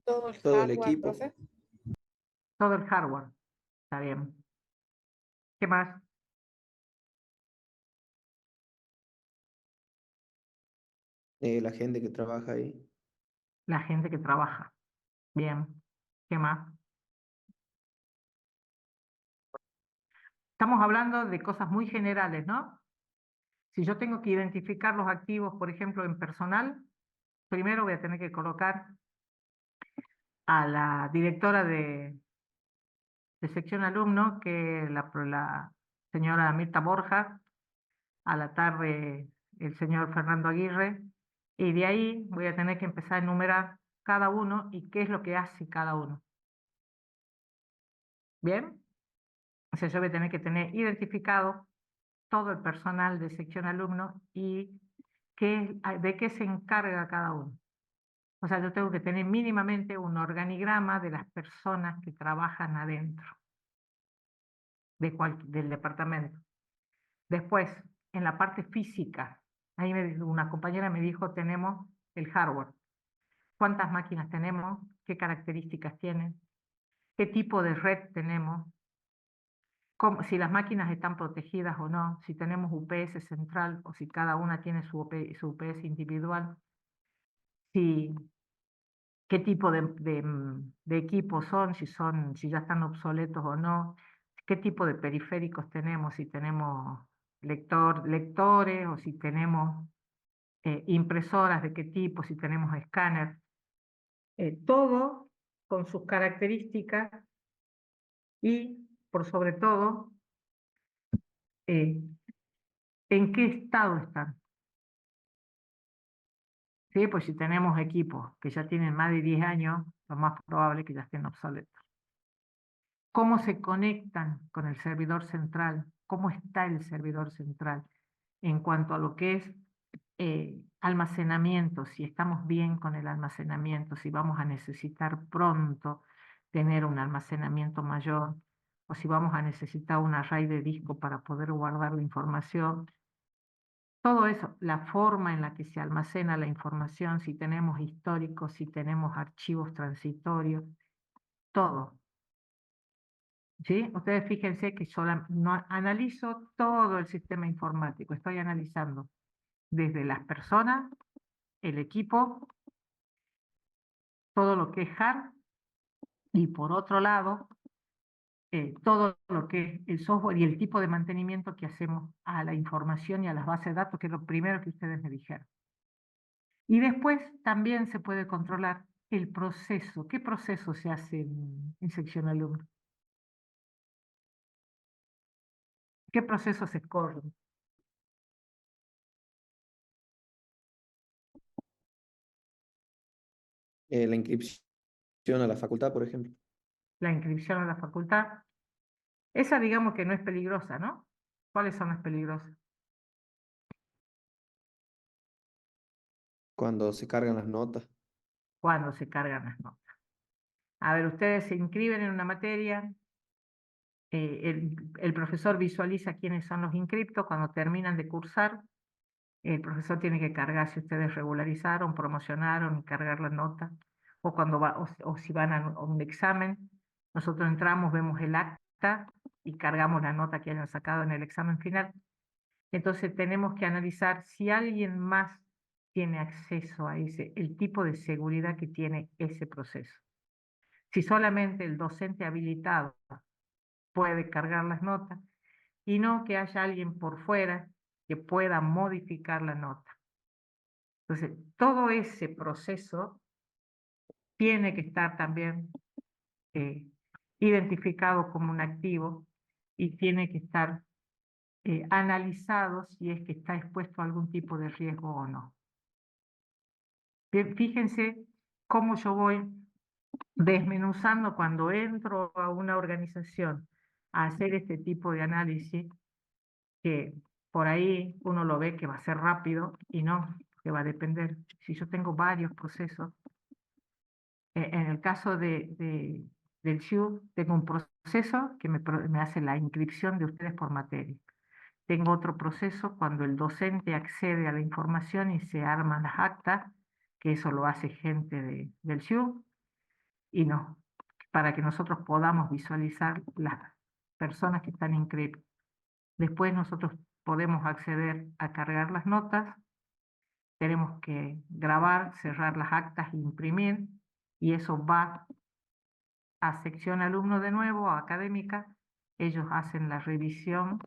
Todo el Todo el hardware, equipo. profe. Todo el hardware. Está bien. ¿Qué más? La gente que trabaja ahí. La gente que trabaja. Bien. ¿Qué más? Estamos hablando de cosas muy generales, ¿no? Si yo tengo que identificar los activos, por ejemplo, en personal, primero voy a tener que colocar a la directora de sección alumno, que es la señora Mirta Borja, a la tarde el señor Fernando Aguirre, y de ahí voy a tener que empezar a enumerar cada uno y qué es lo que hace cada uno. ¿Bien? O sea, yo voy a tener que tener identificado todo el personal de sección alumno y de qué se encarga cada uno. O sea, yo tengo que tener mínimamente un organigrama de las personas que trabajan adentro del departamento. Después, en la parte física, ahí una compañera me dijo, tenemos el hardware. ¿Cuántas máquinas tenemos? ¿Qué características tienen? ¿Qué tipo de red tenemos? Si las máquinas están protegidas o no, si tenemos UPS central o si cada una tiene su UPS individual, qué tipo de equipos son, si ya están obsoletos o no, qué tipo de periféricos tenemos, si tenemos lectores o si tenemos impresoras de qué tipo, si tenemos escáner, todo con sus características y, por sobre todo, eh, en qué estado están. ¿Sí? Pues si tenemos equipos que ya tienen más de 10 años, lo más probable es que ya estén obsoletos. ¿Cómo se conectan con el servidor central? ¿Cómo está el servidor central en cuanto a lo que es almacenamiento? Si estamos bien con el almacenamiento, si vamos a necesitar pronto tener un almacenamiento mayor, o si vamos a necesitar un array de disco para poder guardar la información. Todo eso, la forma en la que se almacena la información, si tenemos históricos, si tenemos archivos transitorios, todo. ¿Sí? Ustedes fíjense que no analizo todo el sistema informático, estoy analizando desde las personas, el equipo, todo lo que es hard, y por otro lado, todo lo que es el software y el tipo de mantenimiento que hacemos a la información y a las bases de datos, que es lo primero que ustedes me dijeron. Y después también se puede controlar el proceso. ¿Qué proceso se hace en sección alumno? ¿Qué procesos se corren? La inscripción a la facultad, por ejemplo. La inscripción a la facultad. Esa digamos que no es peligrosa, ¿no? ¿Cuáles son las peligrosas? Cuando se cargan las notas. Cuando se cargan las notas. A ver, ustedes se inscriben en una materia, el profesor visualiza quiénes son los inscriptos, cuando terminan de cursar, el profesor tiene que cargar si ustedes regularizaron, promocionaron, cargar la nota, o cuando o si van a un examen, nosotros entramos, vemos el acta y cargamos la nota que hayan sacado en el examen final. Entonces tenemos que analizar si alguien más tiene acceso a el tipo de seguridad que tiene ese proceso. Si solamente el docente habilitado puede cargar las notas y no que haya alguien por fuera que pueda modificar la nota. Entonces, todo ese proceso tiene que estar también identificado como un activo y tiene que estar analizado si es que está expuesto a algún tipo de riesgo o no. Bien, fíjense cómo yo voy desmenuzando cuando entro a una organización a hacer este tipo de análisis, que por ahí uno lo ve que va a ser rápido y no, que va a depender. Si yo tengo varios procesos, en el caso del SHU, tengo un proceso que me hace la inscripción de ustedes por materia. Tengo otro proceso cuando el docente accede a la información y se arman las actas, que eso lo hace gente del SHU, y no, para que nosotros podamos visualizar las personas que están inscritas. Después nosotros podemos acceder a cargar las notas, tenemos que grabar, cerrar las actas e imprimir, y eso va a sección alumno de nuevo, a académica, ellos hacen la revisión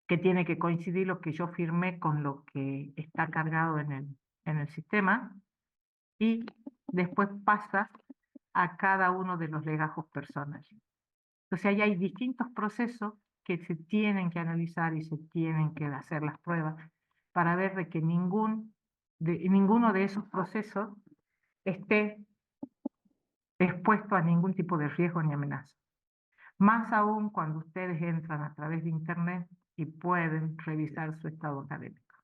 que tiene que coincidir lo que yo firmé con lo que está cargado en el sistema, y después pasa a cada uno de los legajos personales. Entonces ahí hay distintos procesos que se tienen que analizar y se tienen que hacer las pruebas para ver de que ninguno de esos procesos esté expuesto a ningún tipo de riesgo ni amenaza. Más aún cuando ustedes entran a través de Internet y pueden revisar su estado académico.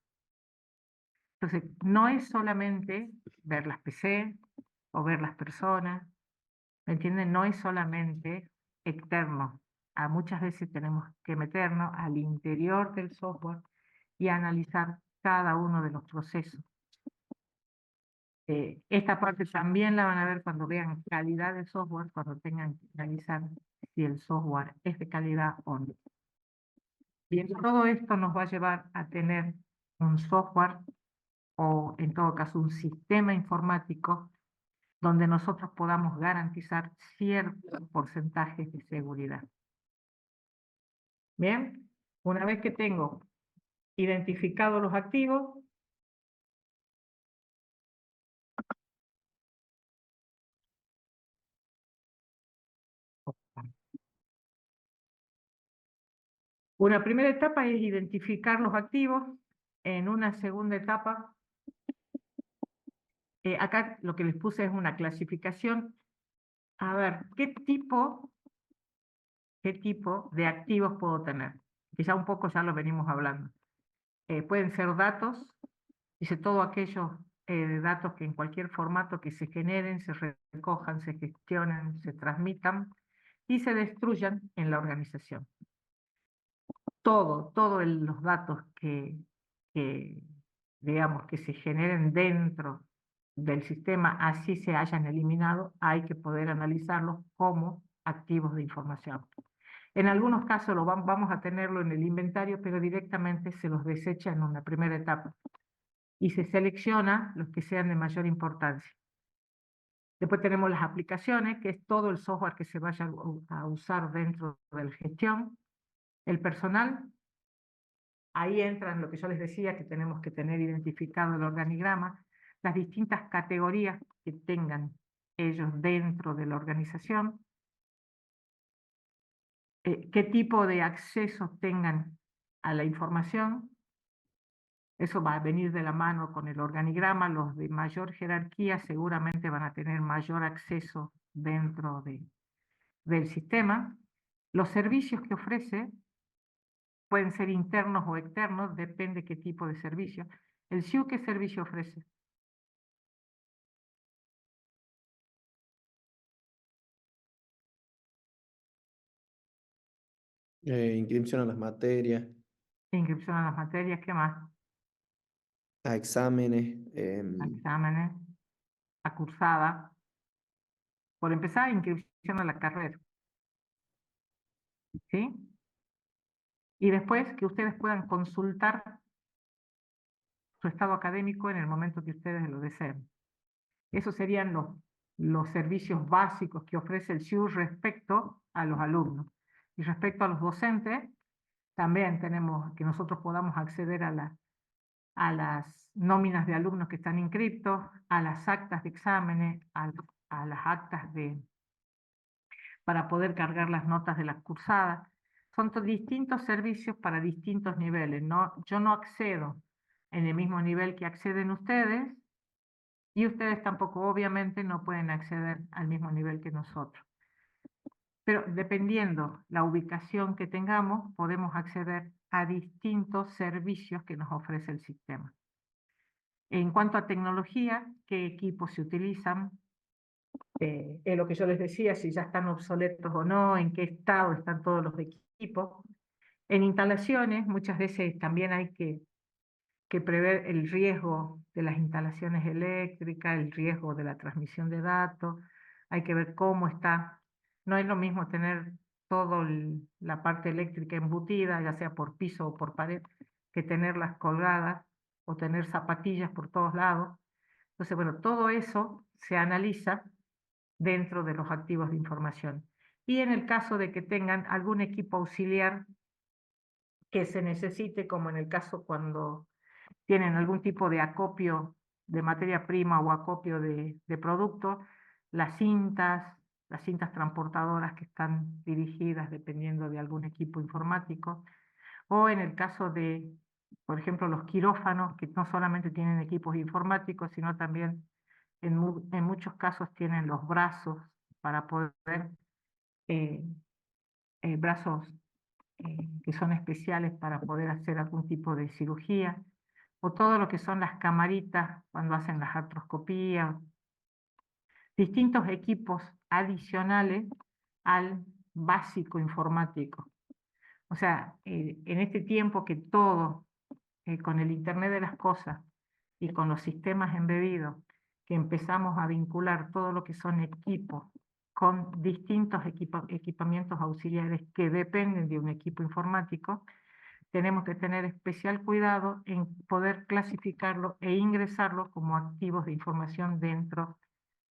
Entonces, no es solamente ver las PC o ver las personas, ¿me entienden? No es solamente externo. Muchas veces tenemos que meternos al interior del software y analizar cada uno de los procesos. Esta parte también la van a ver cuando vean calidad de software, cuando tengan que analizar si el software es de calidad o no. Bien, todo esto nos va a llevar a tener un software o en todo caso un sistema informático donde nosotros podamos garantizar ciertos porcentajes de seguridad. Bien, una vez que tengo identificados los activos, una primera etapa es identificar los activos. En una segunda etapa, acá lo que les puse es una clasificación. A ver, ¿qué tipo de activos puedo tener? Quizá un poco ya lo venimos hablando. Pueden ser datos, dice todo aquellos datos que en cualquier formato que se generen, se recojan, se gestionen, se transmitan y se destruyan en la organización. Todos los datos digamos, que se generen dentro del sistema, así se hayan eliminado, hay que poder analizarlos como activos de información. En algunos casos vamos a tenerlo en el inventario, pero directamente se los desecha en una primera etapa y se selecciona los que sean de mayor importancia. Después tenemos las aplicaciones, que es todo el software que se vaya a usar dentro de la gestión. El personal, ahí entran lo que yo les decía, que tenemos que tener identificado el organigrama, las distintas categorías que tengan ellos dentro de la organización, qué tipo de acceso tengan a la información. Eso va a venir de la mano con el organigrama. Los de mayor jerarquía seguramente van a tener mayor acceso dentro del sistema. Los servicios que ofrece pueden ser internos o externos, depende qué tipo de servicio. ¿El SHU qué servicio ofrece? Inscripción a las materias, Inscripción a las materias, ¿qué más? a exámenes, A exámenes, a cursada. Por empezar, inscripción a la carrera. ¿Sí? Y después que ustedes puedan consultar su estado académico en el momento que ustedes lo deseen. Esos serían los servicios básicos que ofrece el SHU respecto a los alumnos. Y respecto a los docentes, también tenemos que nosotros podamos acceder a las nóminas de alumnos que están inscriptos, a las actas de exámenes, a las actas para poder cargar las notas de las cursadas. Son distintos servicios para distintos niveles. Yo no accedo en el mismo nivel que acceden ustedes, y ustedes tampoco, obviamente, no pueden acceder al mismo nivel que nosotros. Pero dependiendo la ubicación que tengamos, podemos acceder a distintos servicios que nos ofrece el sistema. En cuanto a tecnología, ¿qué equipos se utilizan? Es lo que yo les decía, si ya están obsoletos o no, en qué estado están todos los equipos. En instalaciones, muchas veces también hay que prever el riesgo de las instalaciones eléctricas, el riesgo de la transmisión de datos, hay que ver cómo está. No es lo mismo tener toda la parte eléctrica embutida, ya sea por piso o por pared, que tenerlas colgadas o tener zapatillas por todos lados. Entonces, bueno, todo eso se analiza dentro de los activos de información. Y en el caso de que tengan algún equipo auxiliar que se necesite, como en el caso cuando tienen algún tipo de acopio de materia prima o acopio de producto, las cintas transportadoras que están dirigidas dependiendo de algún equipo informático, o en el caso de, por ejemplo, los quirófanos, que no solamente tienen equipos informáticos, sino también en muchos casos tienen los brazos para poder, eh, brazos que son especiales para poder hacer algún tipo de cirugía, o todo lo que son las camaritas cuando hacen las artroscopías, distintos equipos adicionales al básico informático. O sea, en este tiempo que todo, con el Internet de las cosas y con los sistemas embebidos, que empezamos a vincular todo lo que son equipos con distintos equipamientos auxiliares que dependen de un equipo informático, tenemos que tener especial cuidado en poder clasificarlo e ingresarlo como activos de información dentro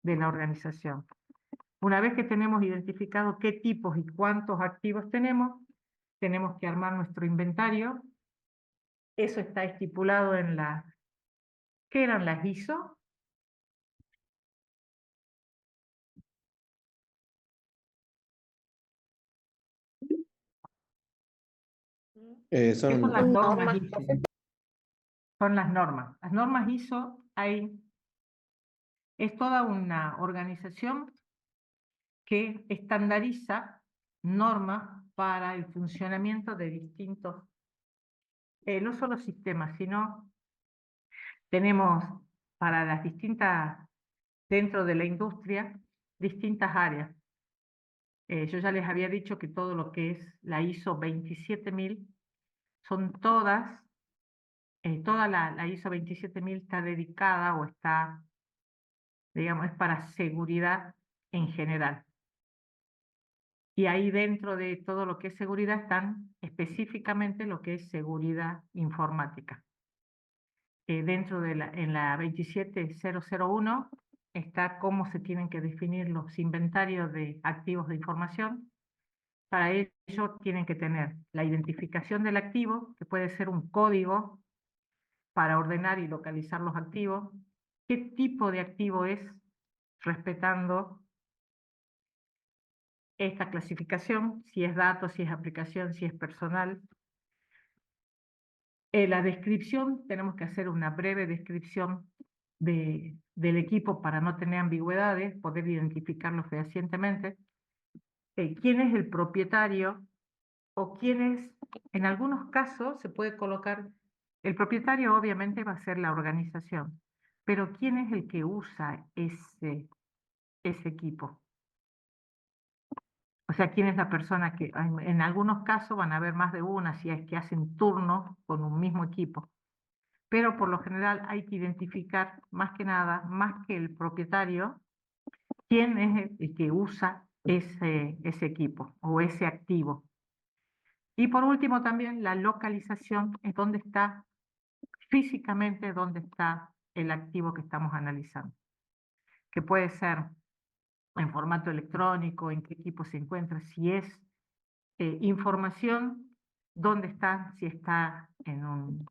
de la organización. Una vez que tenemos identificado qué tipos y cuántos activos tenemos que armar nuestro inventario. Eso está estipulado en ¿qué eran las ISO? ¿Qué son las Son normas Normas, ISO? profe. Son las normas. Las normas ISO es toda una organización que estandariza normas para el funcionamiento de distintos, no solo sistemas, sino tenemos para las distintas, dentro de la industria, distintas áreas. Yo ya les había dicho que todo lo que es la ISO 27000 son toda la ISO 27000 está dedicada o está, digamos, es para seguridad en general. Y ahí dentro de todo lo que es seguridad están específicamente lo que es seguridad informática. Dentro de en la 27001 está cómo se tienen que definir los inventarios de activos de información. Para ello tienen que tener la identificación del activo, que puede ser un código para ordenar y localizar los activos, qué tipo de activo es, respetando esta clasificación, si es dato, si es aplicación, si es personal. La descripción, tenemos que hacer una breve descripción del equipo para no tener ambigüedades, poder identificarlo fehacientemente. ¿Quién es el propietario? O quién es, en algunos casos se puede colocar, el propietario obviamente va a ser la organización, pero ¿quién es el que usa ese equipo? O sea, ¿quién es la persona que, en algunos casos van a haber más de una, si es que hacen turnos con un mismo equipo, pero por lo general hay que identificar más que nada, más que el propietario, quién es el que usa ese equipo o ese activo. Y por último también la localización es dónde está físicamente, dónde está el activo que estamos analizando, que puede ser en formato electrónico, en qué equipo se encuentra, si es información, dónde está, si está en un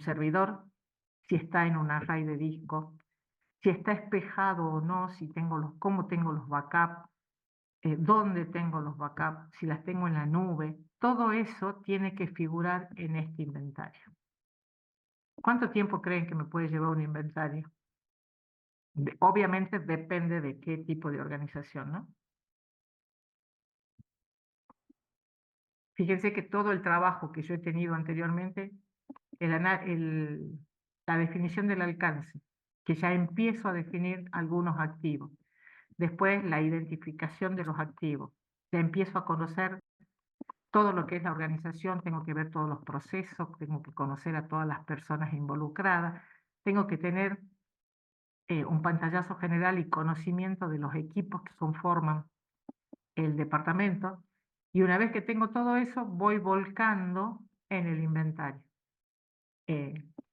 servidor, si está en un array de disco, si está espejado o no, si cómo tengo los backups, dónde tengo los backups, si las tengo en la nube. Todo eso tiene que figurar en este inventario. ¿Cuánto tiempo creen que me puede llevar un inventario? Obviamente depende de qué tipo de organización, ¿no? Fíjense que todo el trabajo que yo he tenido anteriormente, la definición del alcance, que ya empiezo a definir algunos activos. Después, la identificación de los activos. Ya empiezo a conocer todo lo que es la organización, tengo que ver todos los procesos, tengo que conocer a todas las personas involucradas, tengo que tener un pantallazo general y conocimiento de los equipos que conforman el departamento. Y una vez que tengo todo eso, voy volcando en el inventario.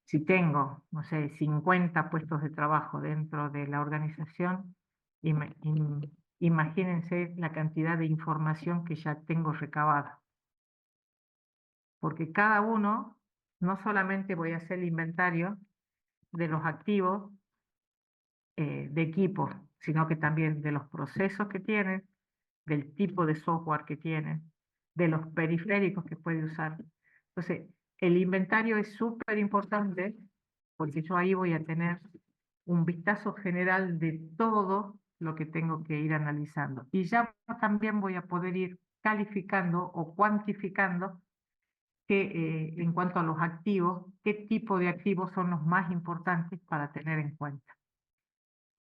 Si tengo, no sé, 50 puestos de trabajo dentro de la organización, imagínense la cantidad de información que ya tengo recabada. Porque cada uno, no solamente voy a hacer el inventario de los activos de equipos, sino que también de los procesos que tienen, del tipo de software que tienen, de los periféricos que puede usar. Entonces, el inventario es súper importante porque yo ahí voy a tener un vistazo general de todo lo que tengo que ir analizando. Y ya también voy a poder ir calificando o cuantificando en cuanto a los activos, qué tipo de activos son los más importantes para tener en cuenta.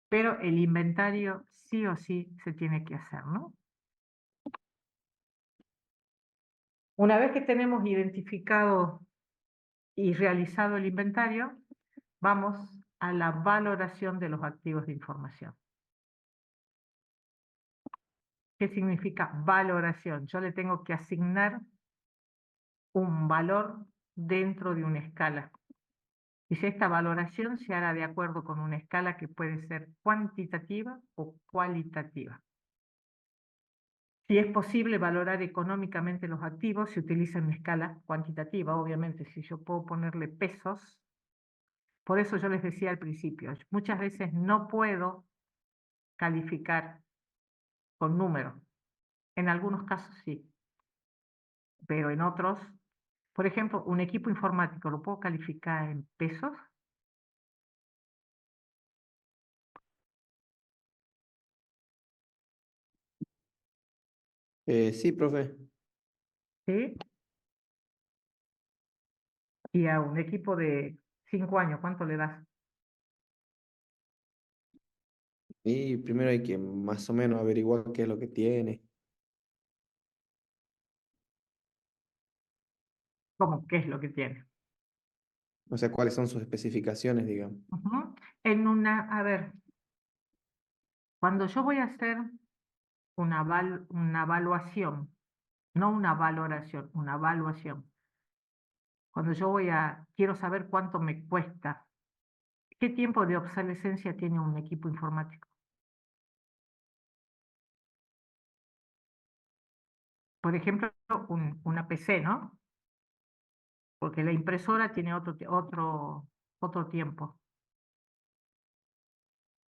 Pero el inventario sí o sí se tiene que hacer, ¿no? Una vez que tenemos identificado y realizado el inventario, vamos a la valoración de los activos de información. ¿Qué significa valoración? Yo le tengo que asignar un valor dentro de una escala. Y si esta valoración se hará de acuerdo con una escala que puede ser cuantitativa o cualitativa. Si es posible valorar económicamente los activos, se utiliza una escala cuantitativa, obviamente. Si yo puedo ponerle pesos, por eso yo les decía al principio, muchas veces no puedo calificar con números. En algunos casos sí, pero en otros, por ejemplo, un equipo informático, ¿lo puedo calificar en pesos? Sí, profe. ¿Sí? Y a un equipo de 5 años, ¿cuánto le das? Y primero hay que más o menos averiguar qué es lo que tiene. ¿Cómo? ¿Qué es lo que tiene? O sea, cuáles son sus especificaciones, digamos. Ujú. A ver, cuando yo voy a hacer una evaluación, no una valoración, una evaluación. Cuando yo quiero saber cuánto me cuesta, ¿qué tiempo de obsolescencia tiene un equipo informático? Por ejemplo, una PC, ¿no? Porque la impresora tiene otro tiempo.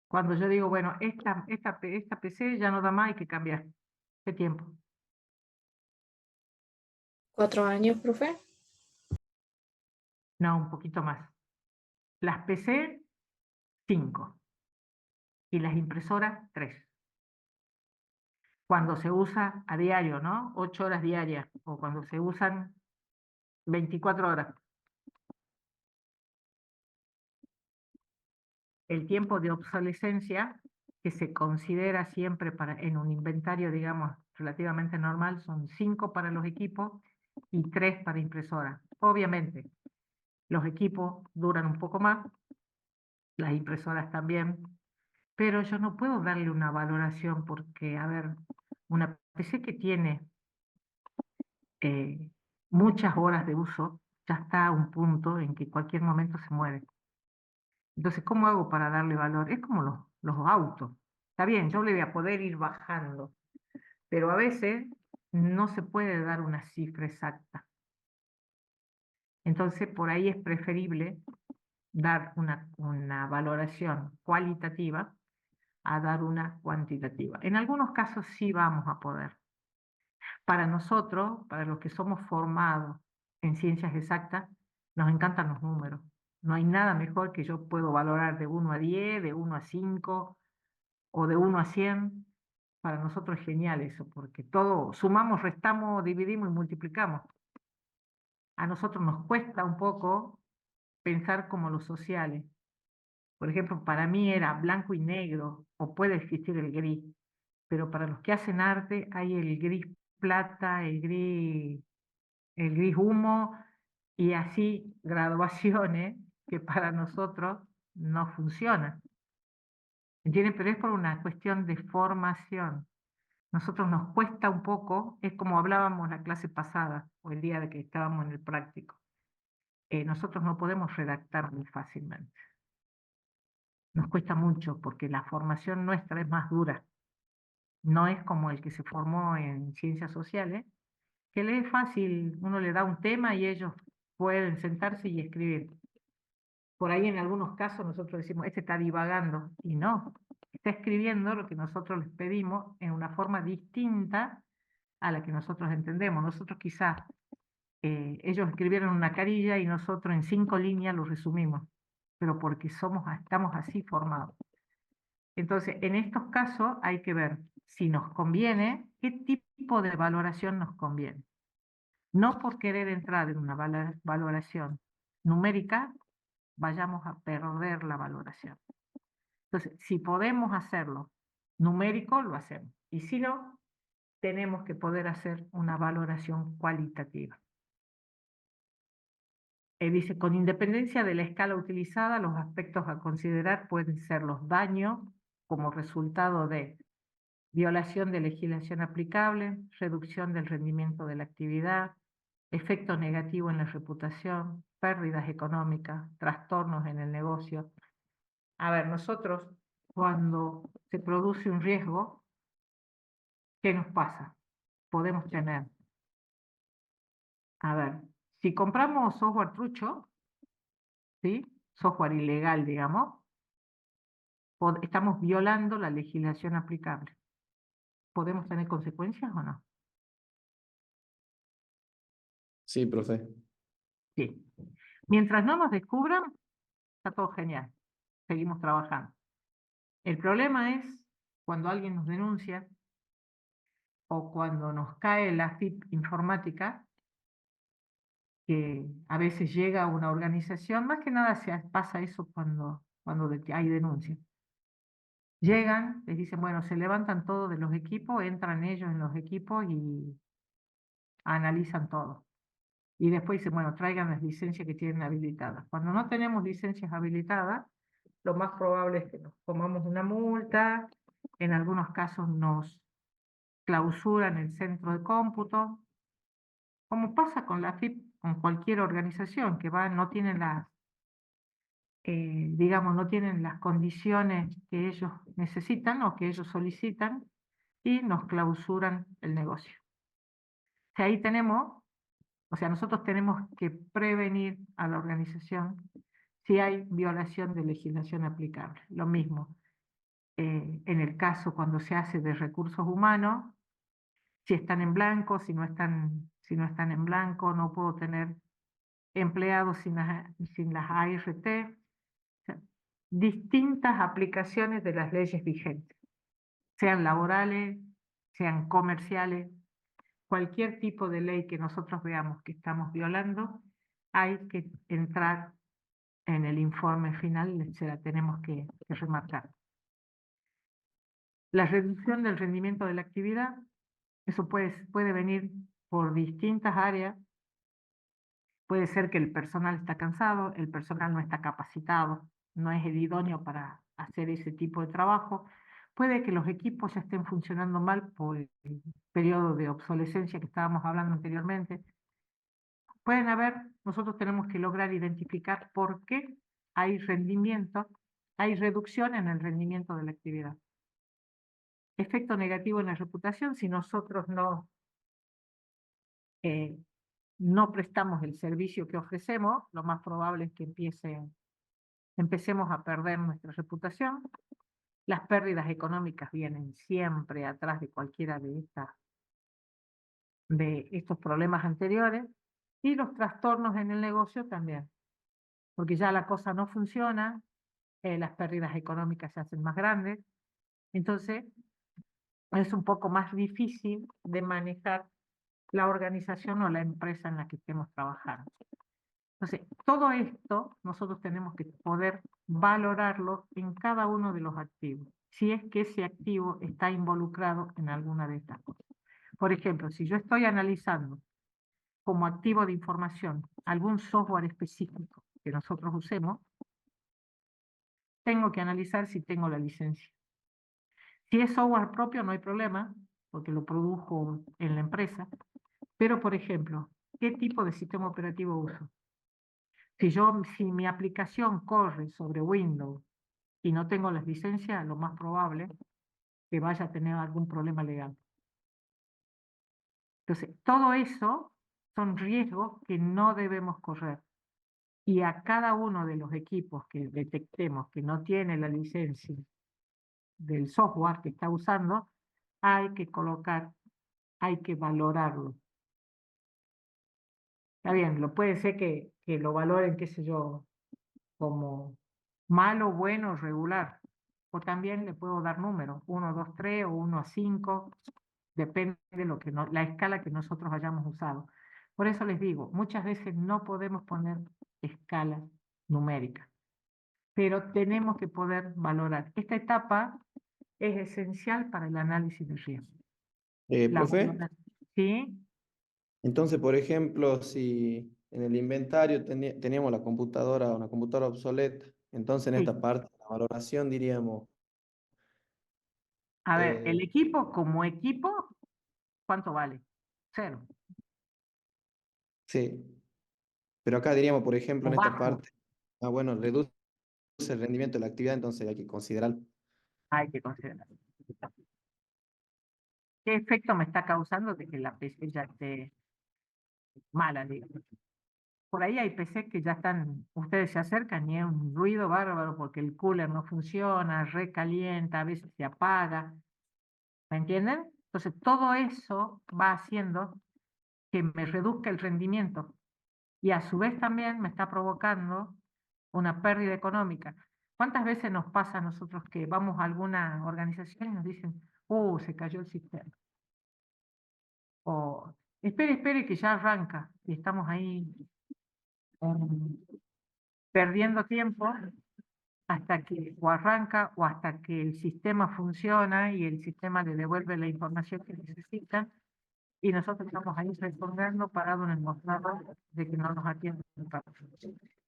Cuando yo digo, bueno, esta PC ya no da más, hay que cambiar. ¿Qué tiempo? 4 años, profe. No, un poquito más. Las PC, 5. Y las impresoras, 3. Cuando se usa a diario, ¿no? 8 horas diarias. O cuando se usan 24 horas. El tiempo de obsolescencia que se considera siempre en un inventario, digamos, relativamente normal, son 5 para los equipos y 3 para impresoras. Obviamente, los equipos duran un poco más, las impresoras también, pero yo no puedo darle una valoración porque, a ver, una PC que tiene eh, muchas horas de uso, ya está a un punto en que cualquier momento se muere. Entonces, ¿cómo hago para darle valor? Es como los autos. Está bien, yo le voy a poder ir bajando, pero a veces no se puede dar una cifra exacta. Entonces, por ahí es preferible dar una valoración cualitativa a dar una cuantitativa. En algunos casos sí vamos a poder. Para nosotros, para los que somos formados en ciencias exactas, nos encantan los números. No hay nada mejor que yo puedo valorar de 1 a 10, de 1 a 5 o de 1 a 100. Para nosotros es genial eso, porque todo sumamos, restamos, dividimos y multiplicamos. A nosotros nos cuesta un poco pensar como los sociales. Por ejemplo, para mí era blanco y negro, o puede existir el gris, pero para los que hacen arte hay el gris plata, el gris humo, y así graduaciones que para nosotros no funcionan. ¿Entienden? Pero es por una cuestión de formación. Nosotros nos cuesta un poco, es como hablábamos la clase pasada, o el día de que estábamos en el práctico. Nosotros no podemos redactar muy fácilmente. Nos cuesta mucho porque la formación nuestra es más dura. No es como el que se formó en ciencias sociales, que le es fácil, uno le da un tema y ellos pueden sentarse y escribir. Por ahí en algunos casos nosotros decimos, este está divagando, y no, está escribiendo lo que nosotros les pedimos en una forma distinta a la que nosotros entendemos. Nosotros quizás, ellos escribieron una carilla y nosotros en 5 líneas lo resumimos, pero porque estamos así formados. Entonces, en estos casos hay que ver si nos conviene, qué tipo de valoración nos conviene. No por querer entrar en una valoración numérica, vayamos a perder la valoración. Entonces, si podemos hacerlo numérico, lo hacemos. Y si no, tenemos que poder hacer una valoración cualitativa. Dice, con independencia de la escala utilizada, los aspectos a considerar pueden ser los daños como resultado de violación de legislación aplicable, reducción del rendimiento de la actividad, efecto negativo en la reputación, pérdidas económicas, trastornos en el negocio. A ver, nosotros cuando se produce un riesgo, ¿qué nos pasa? Podemos tener, a ver, si compramos software trucho, ¿sí? Software ilegal, digamos, estamos violando la legislación aplicable. ¿Podemos tener consecuencias o no? Sí, profe. Sí. Mientras no nos descubran, está todo genial. Seguimos trabajando. El problema es cuando alguien nos denuncia o cuando nos cae la FIP informática, que a veces llega a una organización, más que nada pasa eso cuando hay denuncia. Llegan, les dicen, bueno, se levantan todos de los equipos, entran ellos en los equipos y analizan todo. Y después dicen, bueno, traigan las licencias que tienen habilitadas. Cuando no tenemos licencias habilitadas, lo más probable es que nos tomamos una multa, en algunos casos nos clausuran el centro de cómputo, como pasa con la FIP, con cualquier organización que no tienen digamos, no tienen las condiciones que ellos necesitan o que ellos solicitan y nos clausuran el negocio. O sea, ahí tenemos, o sea, nosotros tenemos que prevenir a la organización si hay violación de legislación aplicable. Lo mismo, en el caso cuando se hace de recursos humanos, si están en blanco, si no están en blanco, no puedo tener empleados sin las ART, o sea, distintas aplicaciones de las leyes vigentes, sean laborales, sean comerciales, cualquier tipo de ley que nosotros veamos que estamos violando, hay que entrar en el informe final, se la tenemos que remarcar. La reducción del rendimiento de la actividad, eso puede venir por distintas áreas. Puede ser que el personal está cansado, el personal no está capacitado, no es el idóneo para hacer ese tipo de trabajo. Puede que los equipos ya estén funcionando mal por el periodo de obsolescencia que estábamos hablando anteriormente. Nosotros tenemos que lograr identificar por qué hay reducción en el rendimiento de la actividad. Efecto negativo en la reputación, si nosotros no prestamos el servicio que ofrecemos, lo más probable es que empecemos a perder nuestra reputación. Las pérdidas económicas vienen siempre atrás de cualquiera de estos problemas anteriores, y los trastornos en el negocio también, porque ya la cosa no funciona, las pérdidas económicas se hacen más grandes, entonces es un poco más difícil de manejar la organización o la empresa en la que estemos trabajando. Entonces, todo esto nosotros tenemos que poder valorarlo en cada uno de los activos, si es que ese activo está involucrado en alguna de estas cosas. Por ejemplo, si yo estoy analizando como activo de información algún software específico que nosotros usemos, tengo que analizar si tengo la licencia. Si es software propio no hay problema, porque lo produjo en la empresa, pero por ejemplo, ¿qué tipo de sistema operativo uso? Si mi aplicación corre sobre Windows y no tengo las licencias, lo más probable es que vaya a tener algún problema legal. Entonces, todo eso son riesgos que no debemos correr. Y a cada uno de los equipos que detectemos que no tiene la licencia del software que está usando, hay que colocar, hay que valorarlo. Está bien, puede ser que lo valoren, qué sé yo, como malo, bueno, regular. O también le puedo dar números, 1, 2, 3 o 1 a 5, depende de la escala que nosotros hayamos usado. Por eso les digo, muchas veces no podemos poner escalas numéricas, pero tenemos que poder valorar. Esta etapa es esencial para el análisis de riesgo. La Profe, valoración, ¿sí? entonces, por ejemplo, si en el inventario teníamos la computadora, una computadora obsoleta, entonces en Sí. esta parte, la valoración diríamos, A ver, el eh, equipo como equipo, ¿cuánto vale? 0. sí, pero acá diríamos, por ejemplo, O en esta bajo, parte, bueno, reduce el rendimiento de la actividad, entonces hay que considerar. hay que considerar. ¿Qué efecto me está causando de que la PC ya esté mala, digamos? Por ahí hay PCs que ya están, ustedes se acercan y es un ruido bárbaro porque el cooler no funciona, recalienta, a veces se apaga, ¿me entienden? Entonces todo eso va haciendo que me reduzca el rendimiento y a su vez también me está provocando una pérdida económica. ¿Cuántas veces nos pasa a nosotros que vamos a alguna organización y nos dicen, se cayó el sistema? O espere que ya arranca y estamos ahí perdiendo tiempo hasta que o arranca o hasta que el sistema funciona y el sistema le devuelve la información que necesita y nosotros estamos ahí respondiendo parados en el mostrador de que no nos atienden.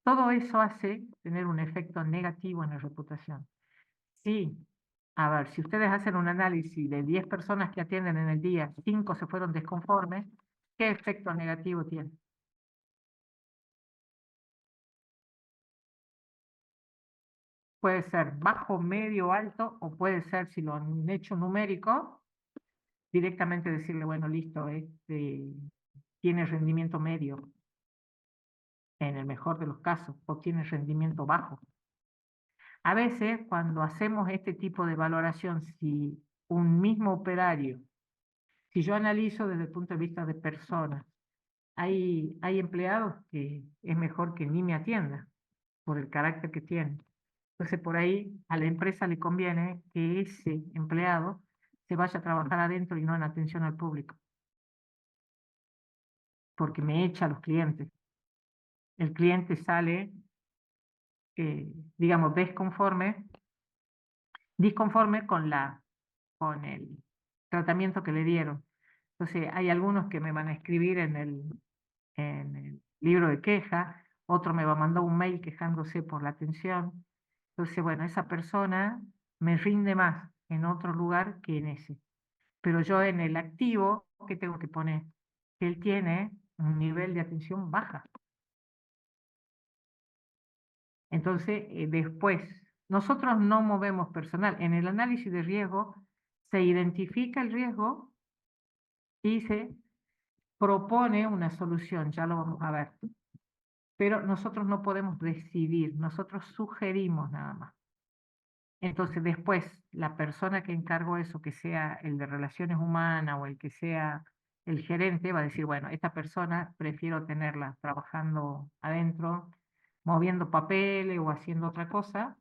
Todo eso hace tener un efecto negativo en la reputación. Sí, a ver, si ustedes hacen un análisis de 10 personas que atienden en el día, 5 se fueron desconformes, ¿qué efecto negativo tiene? Puede ser bajo, medio, alto, o puede ser, si lo han hecho numérico, directamente decirle, bueno, listo, tiene rendimiento medio, en el mejor de los casos, o tiene rendimiento bajo. A veces, cuando hacemos este tipo de valoración, si un mismo operario, si yo analizo desde el punto de vista de personas, hay empleados que es mejor que ni me atienda por el carácter que tienen. Entonces, por ahí a la empresa le conviene que ese empleado se vaya a trabajar adentro y no en atención al público, porque me echa a los clientes. El cliente sale, digamos, disconforme con el tratamiento que le dieron. Entonces, hay algunos que me van a escribir en el libro de queja, otro me va a mandar un mail quejándose por la atención. Entonces, bueno, esa persona me rinde más en otro lugar que en ese. Pero yo en el activo, ¿qué tengo que poner? Que él tiene un nivel de atención baja. Entonces, después, nosotros no movemos personal. En el análisis de riesgo se identifica el riesgo y se propone una solución, ya lo vamos a ver. Pero nosotros no podemos decidir, nosotros sugerimos nada más. Entonces después la persona que encargó eso, que sea el de relaciones humanas o el que sea el gerente, va a decir, bueno, esta persona prefiero tenerla trabajando adentro, moviendo papeles o haciendo otra cosa,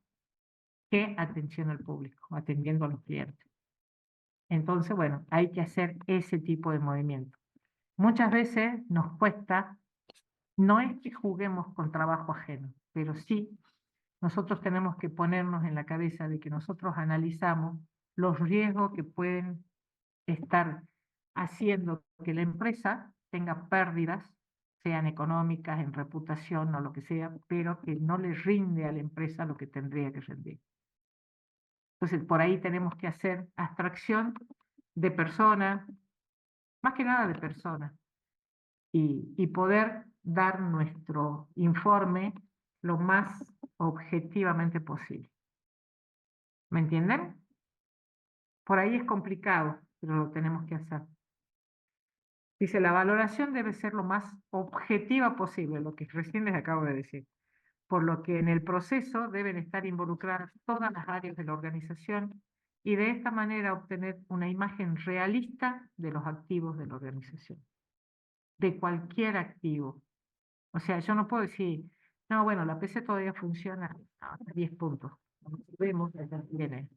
que atención al público, atendiendo a los clientes. Entonces, bueno, hay que hacer ese tipo de movimiento. Muchas veces nos cuesta No es que juguemos con trabajo ajeno, pero sí nosotros tenemos que ponernos en la cabeza de que nosotros analizamos los riesgos que pueden estar haciendo que la empresa tenga pérdidas, sean económicas, en reputación o lo que sea, pero que no le rinde a la empresa lo que tendría que rendir. Entonces, por ahí tenemos que hacer abstracción de personas, más que nada de personas, y poder dar nuestro informe lo más objetivamente posible. ¿Me entienden? Por ahí es complicado, pero lo tenemos que hacer. Dice, la valoración debe ser lo más objetiva posible, lo que recién les acabo de decir, por lo que en el proceso deben estar involucradas todas las áreas de la organización y de esta manera obtener una imagen realista de los activos de la organización, de cualquier activo. O sea, yo no puedo decir, no, bueno, la PC todavía funciona a 10 puntos. Como vemos, ya tiene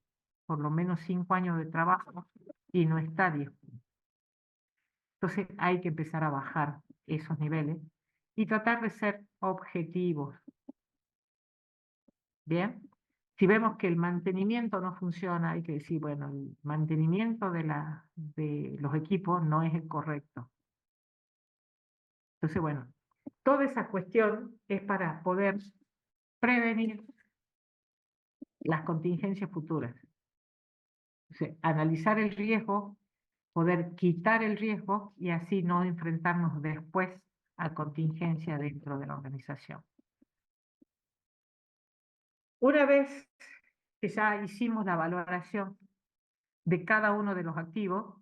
por lo menos 5 años de trabajo y no está a 10 puntos. Entonces hay que empezar a bajar esos niveles y tratar de ser objetivos. ¿Bien? Si vemos que el mantenimiento no funciona, hay que decir, bueno, el mantenimiento de los equipos no es el correcto. Entonces, bueno, toda esa cuestión es para poder prevenir las contingencias futuras. O sea, analizar el riesgo, poder quitar el riesgo y así no enfrentarnos después a contingencia dentro de la organización. Una vez que ya hicimos la valoración de cada uno de los activos,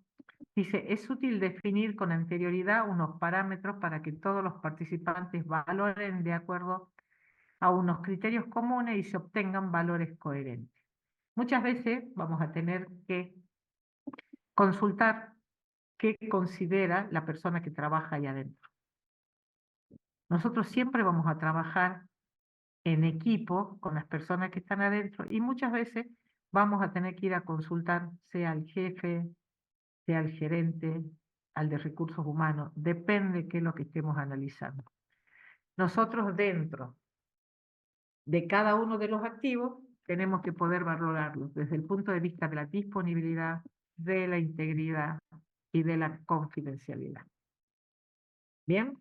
dice, es útil definir con anterioridad unos parámetros para que todos los participantes valoren de acuerdo a unos criterios comunes y se obtengan valores coherentes. Muchas veces vamos a tener que consultar qué considera la persona que trabaja ahí adentro. Nosotros siempre vamos a trabajar en equipo con las personas que están adentro y muchas veces vamos a tener que ir a consultar, sea al jefe, sea al gerente, al de recursos humanos, depende qué es lo que estemos analizando. Nosotros dentro de cada uno de los activos tenemos que poder valorarlos desde el punto de vista de la disponibilidad, de la integridad y de la confidencialidad. ¿Bien?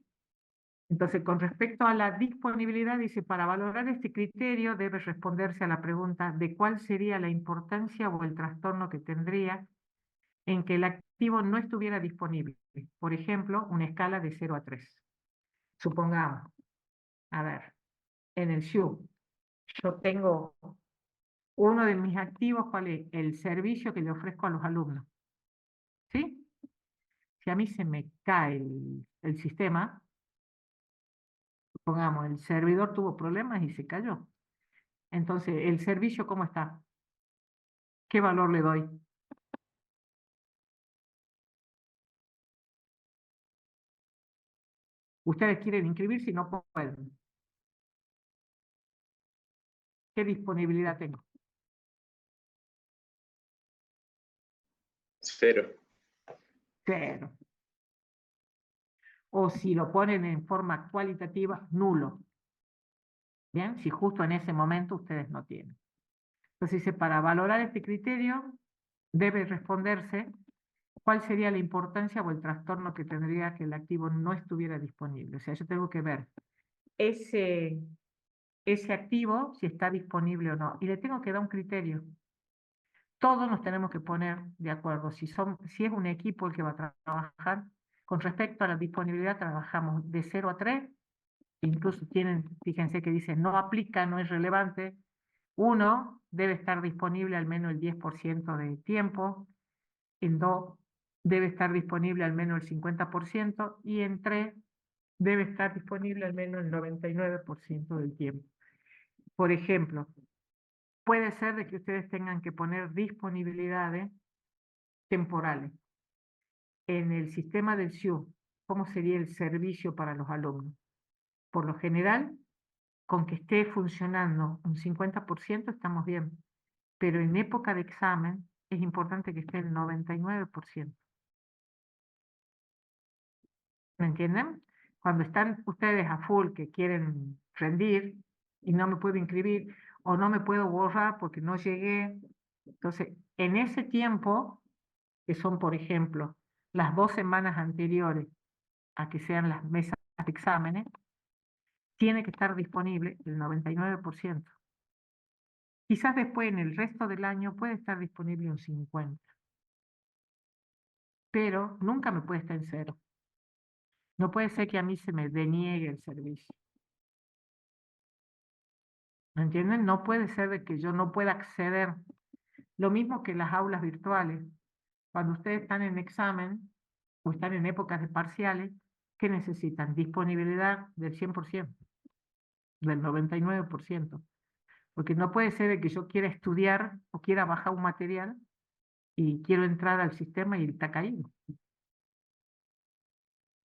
Entonces, con respecto a la disponibilidad, dice, para valorar este criterio debe responderse a la pregunta de cuál sería la importancia o el trastorno que tendría en que el activo no estuviera disponible. Por ejemplo, una escala de 0 a 3. Supongamos, a ver, en el SHU, yo tengo uno de mis activos, ¿cuál es? El servicio que le ofrezco a los alumnos. ¿Sí? Si a mí se me cae el sistema, supongamos, el servidor tuvo problemas y se cayó. Entonces, ¿el servicio cómo está? ¿Qué valor le doy? Ustedes quieren inscribirse y no pueden. ¿Qué disponibilidad tengo? 0. 0. O si lo ponen en forma cualitativa, nulo. Bien, si justo en ese momento ustedes no tienen. Entonces dice, para valorar este criterio, debe responderse cuál sería la importancia o el trastorno que tendría que el activo no estuviera disponible. O sea, yo tengo que ver ese activo, si está disponible o no. Y le tengo que dar un criterio. Todos nos tenemos que poner de acuerdo. Si es un equipo el que va a trabajar, con respecto a la disponibilidad, trabajamos de 0 a 3. Incluso fíjense que dice, no aplica, no es relevante. 1 debe estar disponible al menos el 10% de tiempo. En 2 debe estar disponible al menos el 50%. Y en 3 debe estar disponible al menos el 99% del tiempo. Por ejemplo, puede ser de que ustedes tengan que poner disponibilidades temporales. En el sistema del SHU, ¿cómo sería el servicio para los alumnos? Por lo general, con que esté funcionando un 50% estamos bien, pero en época de examen es importante que esté el 99%. ¿Me entienden? cuando están ustedes a full que quieren rendir y no me puedo inscribir o no me puedo borrar porque no llegué. Entonces, en ese tiempo, que son, por ejemplo, las 2 semanas anteriores a que sean las mesas de exámenes, tiene que estar disponible el 99%. Quizás después en el resto del año puede estar disponible un 50%, pero nunca me puede estar en 0. No puede ser que a mí se me deniegue el servicio. ¿Me entienden? No puede ser de que yo no pueda acceder. Lo mismo que las aulas virtuales. Cuando ustedes están en examen o están en épocas de parciales, ¿qué necesitan? Disponibilidad del 100%, del 99%. Porque no puede ser de que yo quiera estudiar o quiera bajar un material y quiero entrar al sistema y está caído.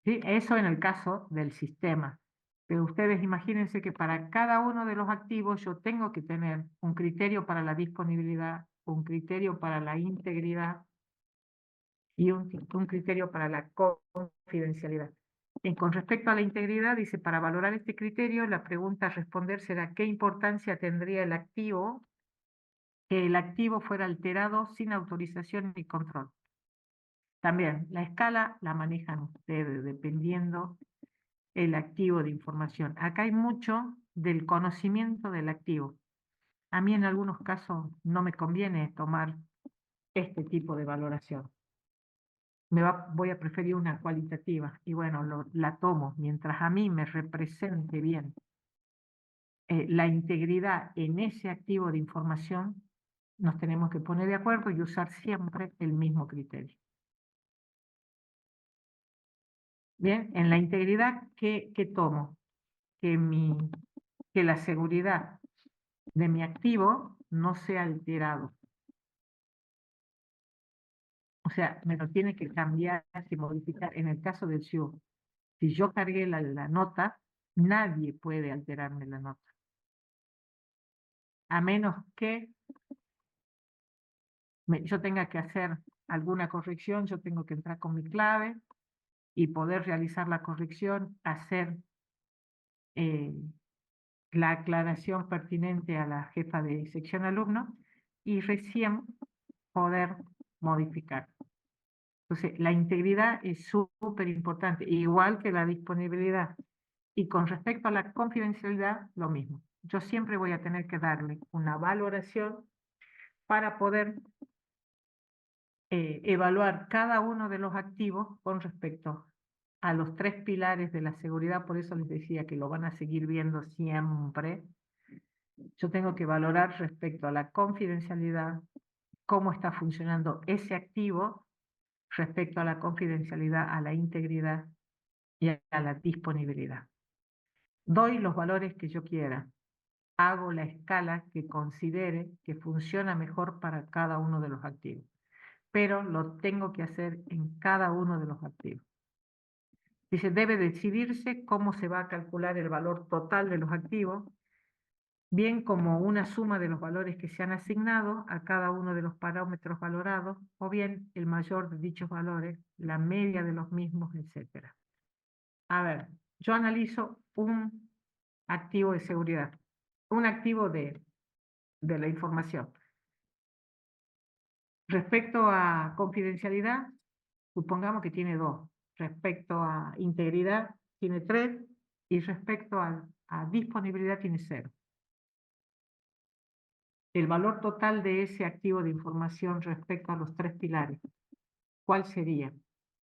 ¿Sí? Eso en el caso del sistema. Pero ustedes imagínense que para cada uno de los activos yo tengo que tener un criterio para la disponibilidad, un criterio para la integridad y un criterio para la confidencialidad. Con respecto a la integridad, dice, para valorar este criterio, la pregunta a responder será ¿qué importancia tendría el activo que el activo fuera alterado sin autorización ni control? También, la escala la manejan ustedes dependiendo el activo de información. Acá hay mucho del conocimiento del activo. A mí en algunos casos no me conviene tomar este tipo de valoración. Voy a preferir una cualitativa y bueno, la tomo mientras a mí me represente bien la integridad en ese activo de información. Nos tenemos que poner de acuerdo y usar siempre el mismo criterio. Bien, en la integridad, ¿qué tomo? Que la seguridad de mi activo no sea alterado. O sea, me lo tiene que cambiar y modificar. En el caso del SIU, si yo cargué la nota, nadie puede alterarme la nota. A menos que yo tenga que hacer alguna corrección, yo tengo que entrar con mi clave y poder realizar la corrección, hacer la aclaración pertinente a la jefa de sección alumno y recién poder modificar. Entonces, la integridad es súper importante, igual que la disponibilidad. Y con respecto a la confidencialidad, lo mismo. Yo siempre voy a tener que darle una valoración para poder evaluar cada uno de los activos con respecto a los 3 pilares de la seguridad. Por eso les decía que lo van a seguir viendo siempre. Yo tengo que valorar respecto a la confidencialidad, cómo está funcionando ese activo respecto a la confidencialidad, a la integridad y a la disponibilidad. Doy los valores que yo quiera. Hago la escala que considere que funciona mejor para cada uno de los activos. Pero lo tengo que hacer en cada uno de los activos. Dice, debe decidirse cómo se va a calcular el valor total de los activos, bien como una suma de los valores que se han asignado a cada uno de los parámetros valorados, o bien el mayor de dichos valores, la media de los mismos, etc. A ver, yo analizo un activo de seguridad, un activo de la información. Respecto a confidencialidad, supongamos que tiene 2. Respecto a integridad, tiene 3. Y respecto a disponibilidad, tiene 0. El valor total de ese activo de información respecto a los 3 pilares, ¿cuál sería?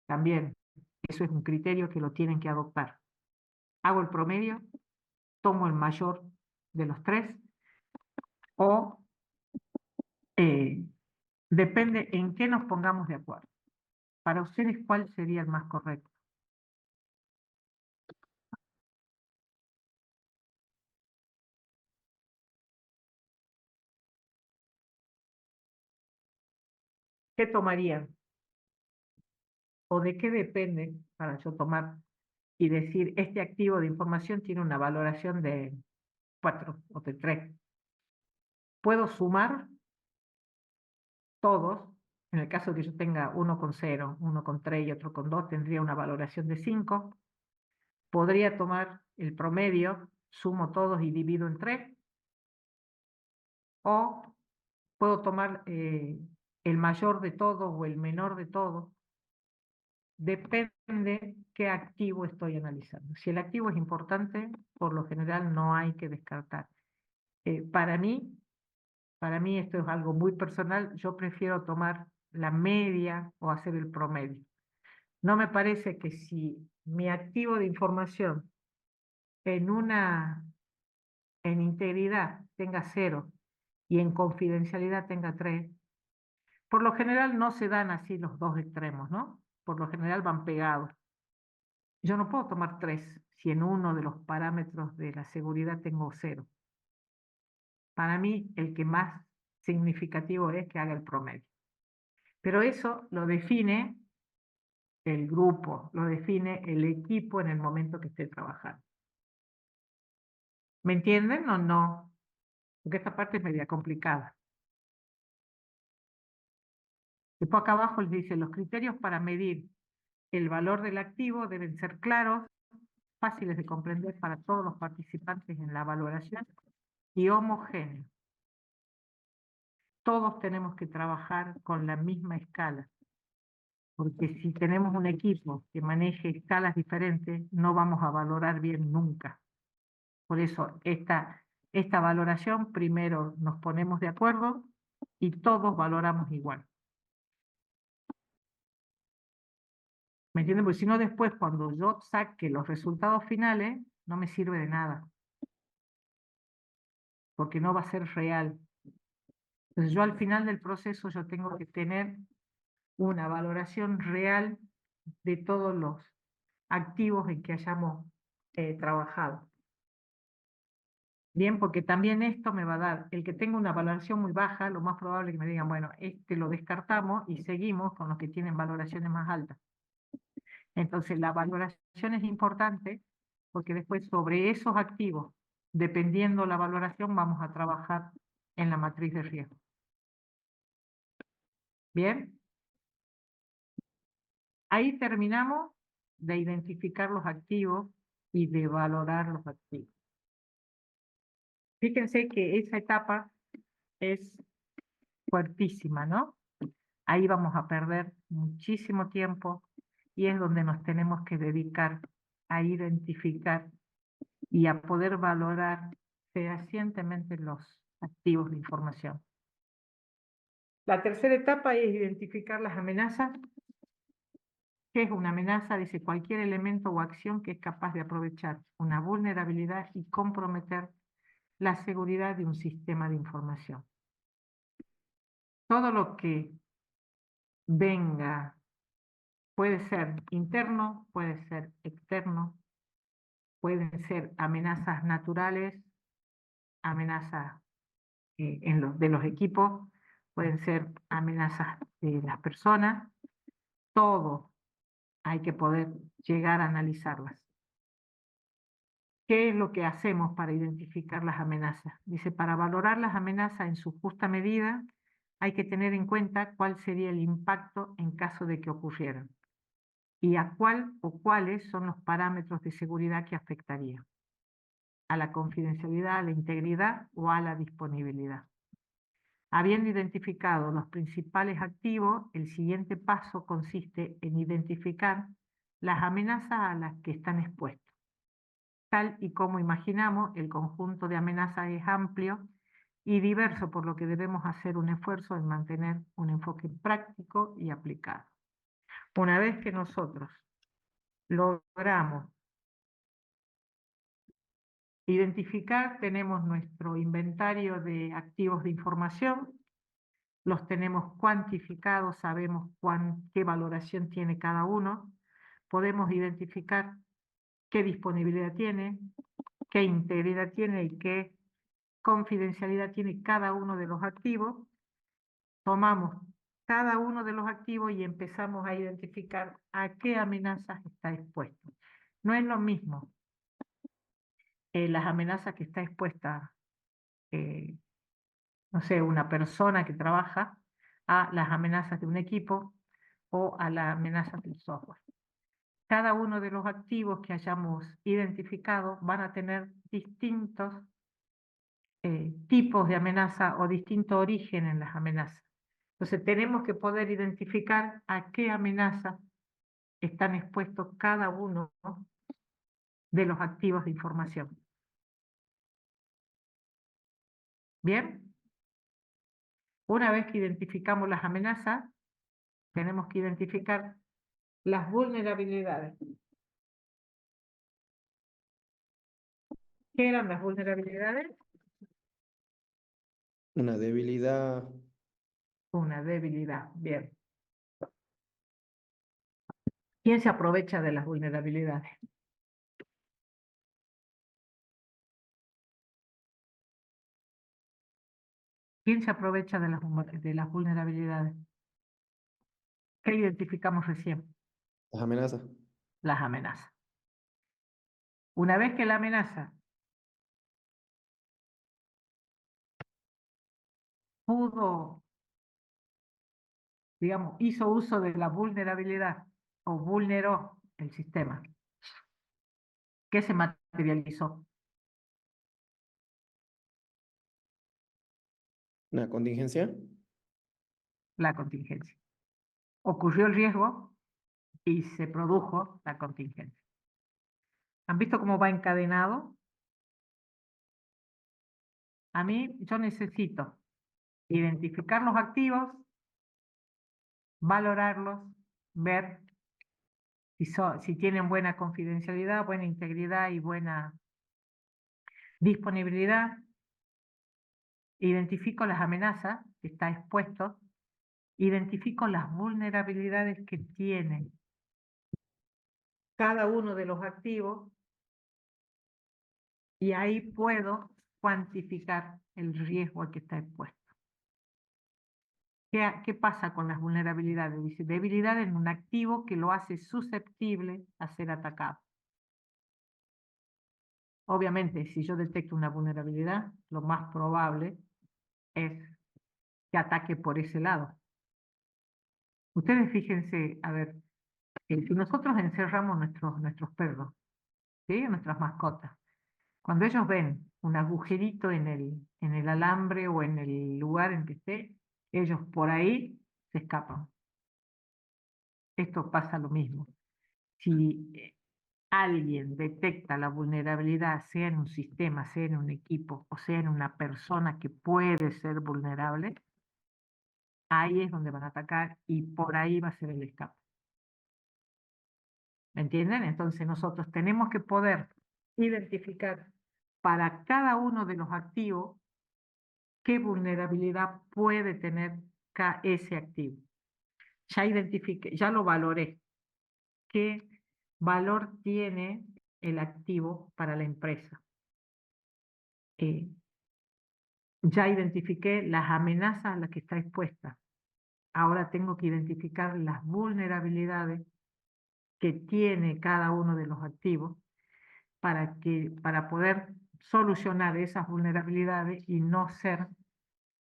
También, eso es un criterio que lo tienen que adoptar. Hago el promedio, tomo el mayor de los 3, o depende en qué nos pongamos de acuerdo. Para ustedes, ¿cuál sería el más correcto? ¿Qué tomarían? ¿O de qué depende para yo tomar y decir, este activo de información tiene una valoración de 4 o de 3? Puedo sumar todos. En el caso que yo tenga uno con 0, uno con 3 y otro con 2, tendría una valoración de 5. Podría tomar el promedio, sumo todos y divido en 3, o puedo tomar el mayor de todos o el menor de todos. Depende qué activo estoy analizando. Si el activo es importante, por lo general no hay que descartar. Para mí esto es algo muy personal, yo prefiero tomar la media o hacer el promedio. No me parece que si mi activo de información en integridad tenga 0 y en confidencialidad tenga 3, por lo general no se dan así los dos extremos, ¿no? Por lo general van pegados. Yo no puedo tomar 3 si en uno de los parámetros de la seguridad tengo 0. Para mí, el que más significativo es que haga el promedio. Pero eso lo define el grupo, lo define el equipo en el momento que esté trabajando. ¿Me entienden o no? Porque esta parte es media complicada. Después acá abajo les dice, los criterios para medir el valor del activo deben ser claros, fáciles de comprender para todos los participantes en la valoración y homogéneos. Todos tenemos que trabajar con la misma escala, porque si tenemos un equipo que maneje escalas diferentes, no vamos a valorar bien nunca. Por eso esta valoración, primero nos ponemos de acuerdo y todos valoramos igual. ¿Me entienden? Porque si no, después cuando yo saque los resultados finales, no me sirve de nada. Porque no va a ser real. Entonces yo al final del proceso yo tengo que tener una valoración real de todos los activos en que hayamos trabajado. Bien, porque también esto me va a dar, el que tenga una valoración muy baja, lo más probable es que me digan, bueno, este lo descartamos y seguimos con los que tienen valoraciones más altas. Entonces la valoración es importante porque después sobre esos activos, dependiendo la valoración, vamos a trabajar en la matriz de riesgo. Bien. Ahí terminamos de identificar los activos y de valorar los activos. Fíjense que esa etapa es fuertísima, ¿no? Ahí vamos a perder muchísimo tiempo y es donde nos tenemos que dedicar a identificar y a poder valorar fehacientemente los activos de información. La tercera etapa es identificar las amenazas. ¿Qué es una amenaza? Dice cualquier elemento o acción que es capaz de aprovechar una vulnerabilidad y comprometer la seguridad de un sistema de información. Todo lo que venga puede ser interno, puede ser externo, pueden ser amenazas naturales, amenazas de los equipos, pueden ser amenazas de las personas, todo hay que poder llegar a analizarlas. ¿Qué es lo que hacemos para identificar las amenazas? Dice, para valorar las amenazas en su justa medida, hay que tener en cuenta cuál sería el impacto en caso de que ocurrieran y a cuál o cuáles son los parámetros de seguridad que afectarían a la confidencialidad, a la integridad o a la disponibilidad. Habiendo identificado los principales activos, el siguiente paso consiste en identificar las amenazas a las que están expuestos. Tal y como imaginamos, el conjunto de amenazas es amplio y diverso, por lo que debemos hacer un esfuerzo en mantener un enfoque práctico y aplicado. Una vez que nosotros logramos identificar, tenemos nuestro inventario de activos de información, los tenemos cuantificados, sabemos qué valoración tiene cada uno, podemos identificar qué disponibilidad tiene, qué integridad tiene y qué confidencialidad tiene cada uno de los activos. Tomamos cada uno de los activos y empezamos a identificar a qué amenazas está expuesto. No es lo mismo las amenazas que está expuesta, no sé, una persona que trabaja, a las amenazas de un equipo o a las amenazas del software. cada uno de los activos que hayamos identificado van a tener distintos tipos de amenaza o distinto origen en las amenazas. Entonces tenemos que poder identificar a qué amenaza están expuestos cada uno de los activos de información. ¿Bien? Una vez que identificamos las amenazas, tenemos que identificar las vulnerabilidades. ¿Qué eran las vulnerabilidades? Una debilidad, Una debilidad. Bien. ¿Quién se aprovecha de las vulnerabilidades? ¿Quién se aprovecha de las vulnerabilidades? ¿Qué identificamos recién? las amenazas. Las amenazas. Una vez que la amenaza pudo, digamos, hizo uso de la vulnerabilidad o vulneró el sistema, ¿qué se materializó? Una contingencia. La contingencia. Ocurrió el riesgo y se produjo la contingencia. ¿Han visto cómo va encadenado? A mí, yo necesito identificar los activos, valorarlos, ver si tienen buena confidencialidad, buena integridad y buena disponibilidad. Identifico las amenazas que está expuesto, identifico las vulnerabilidades que tiene cada uno de los activos y ahí puedo cuantificar el riesgo al que está expuesto. ¿Qué pasa con las vulnerabilidades? Dice, debilidad en un activo que lo hace susceptible a ser atacado. Obviamente, si yo detecto una vulnerabilidad, lo más probable es que ataque por ese lado. Ustedes fíjense, a ver, si nosotros encerramos nuestros perros, ¿sí? Nuestras mascotas, cuando ellos ven un agujerito en el alambre o en el lugar en que esté, ellos por ahí se escapan. Esto pasa lo mismo. Si alguien detecta la vulnerabilidad, sea en un sistema, sea en un equipo, o sea en una persona que puede ser vulnerable, ahí es donde van a atacar y por ahí va a ser el escape. ¿Me entienden? Entonces nosotros tenemos que poder identificar para cada uno de los activos qué vulnerabilidad puede tener ese activo. Ya identifiqué, ya lo valoré. ¿Qué valor tiene el activo para la empresa? Ya identifiqué las amenazas a las que está expuesta. Ahora tengo que identificar las vulnerabilidades que tiene cada uno de los activos para poder solucionar esas vulnerabilidades y no ser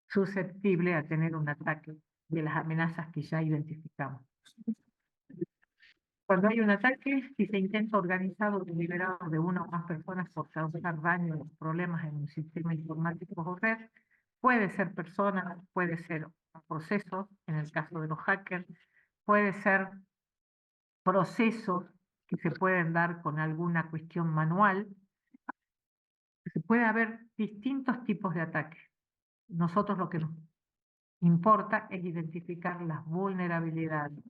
susceptible a tener un ataque de las amenazas que ya identificamos. Cuando hay un ataque, si se intenta organizado o deliberado de una o más personas por causar daño o problemas en un sistema informático o red, puede ser persona, puede ser un proceso, en el caso de los hackers, puede ser procesos que se pueden dar con alguna cuestión manual. Puede haber distintos tipos de ataques. Nosotros lo que nos importa es identificar las vulnerabilidades.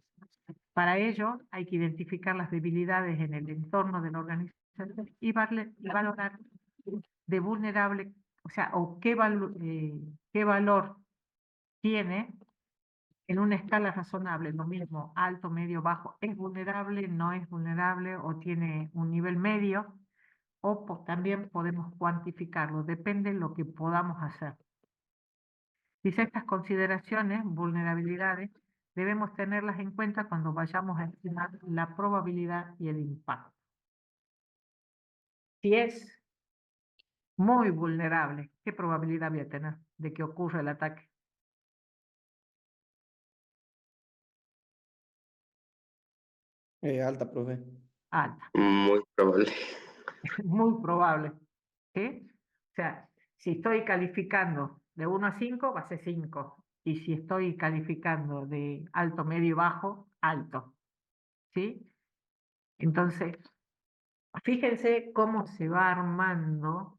Para ello hay que identificar las debilidades en el entorno de la organización y valorar de vulnerable, o sea, qué valor tiene en una escala razonable, lo mismo, alto, medio, bajo, es vulnerable, no es vulnerable o tiene un nivel medio, o también podemos cuantificarlo, depende de lo que podamos hacer. Dice, estas consideraciones, vulnerabilidades, debemos tenerlas en cuenta cuando vayamos a estimar la probabilidad y el impacto. Si es muy vulnerable, ¿qué probabilidad voy a tener de que ocurra el ataque? Alta, profe. alta. Muy probable. Muy probable. ¿Sí? O sea, si estoy calificando de 1 a 5, va a ser 5. Y si estoy calificando de alto, medio y bajo, alto. ¿Sí? Entonces, fíjense cómo se va armando,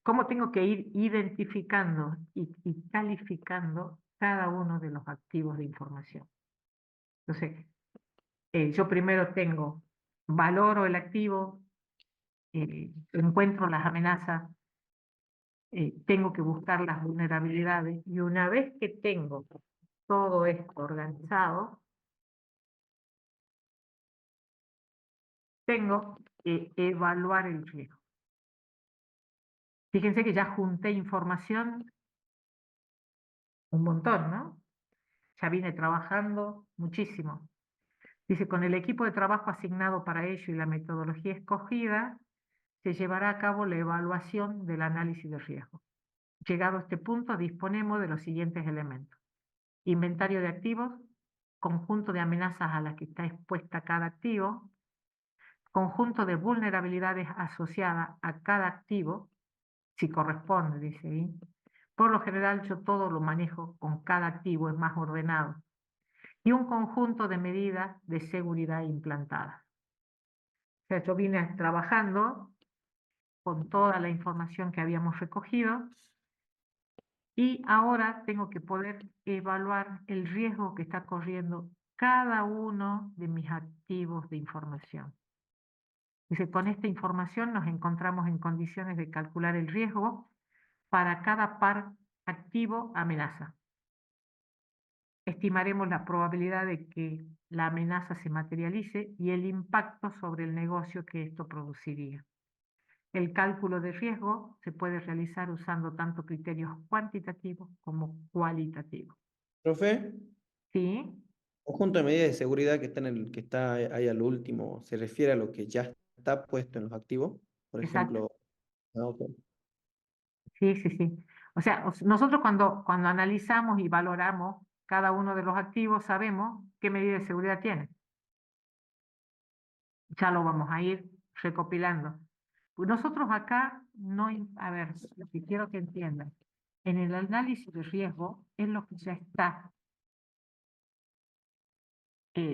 cómo tengo que ir identificando y calificando cada uno de los activos de información. Entonces, yo primero valoro el activo, encuentro las amenazas, tengo que buscar las vulnerabilidades, y una vez que tengo todo esto organizado, tengo que evaluar el riesgo. Fíjense que ya junté información un montón, ¿no? Ya vine trabajando muchísimo. Dice, con el equipo de trabajo asignado para ello y la metodología escogida, se llevará a cabo la evaluación del análisis de riesgo. Llegado a este punto, disponemos de los siguientes elementos: inventario de activos, conjunto de amenazas a las que está expuesta cada activo, conjunto de vulnerabilidades asociadas a cada activo, si corresponde, dice ahí. Por lo general, yo todo lo manejo con cada activo, es más ordenado. Y un conjunto de medidas de seguridad implantadas. O sea, yo vine trabajando con toda la información que habíamos recogido, y ahora tengo que poder evaluar el riesgo que está corriendo cada uno de mis activos de información. Dice, con esta información nos encontramos en condiciones de calcular el riesgo para cada par activo amenaza. Estimaremos la probabilidad de que la amenaza se materialice y el impacto sobre el negocio que esto produciría. El cálculo de riesgo se puede realizar usando tanto criterios cuantitativos como cualitativos. Profe, ¿Sí? conjunto de medidas de seguridad que está ahí al último, ¿se refiere a lo que ya está puesto en los activos? Por Exacto. ejemplo, ok. Sí, sí, sí. O sea, nosotros cuando analizamos y valoramos cada uno de los activos, sabemos qué medida de seguridad tiene. Ya lo vamos a ir recopilando. Pues nosotros acá no, a ver, lo que quiero que entiendan, en el análisis de riesgo es lo que ya está.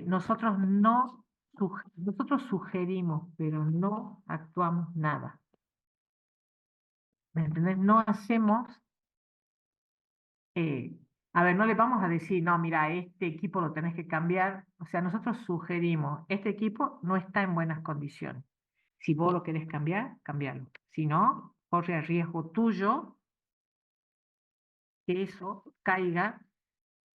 Nosotros sugerimos, pero no actuamos nada. ¿Me entendés? No hacemos, a ver, no le vamos a decir, no, mira, este equipo lo tenés que cambiar. O sea, nosotros sugerimos, este equipo no está en buenas condiciones. Si vos lo querés cambiar, cambiarlo. Si no, corre el riesgo tuyo que eso caiga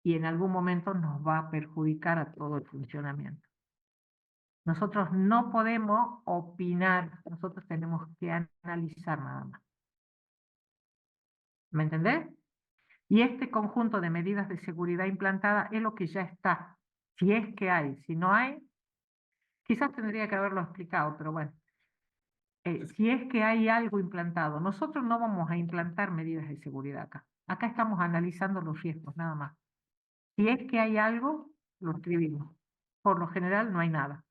y en algún momento nos va a perjudicar a todo el funcionamiento. Nosotros no podemos opinar, nosotros tenemos que analizar nada más. ¿Me entendés? Y este conjunto de medidas de seguridad implantada es lo que ya está. Si es que hay, si no hay, quizás tendría que haberlo explicado, pero bueno. Si es que hay algo implantado, nosotros no vamos a implantar medidas de seguridad acá. Acá estamos analizando los riesgos, nada más. Si es que hay algo, lo escribimos. Por lo general no hay nada.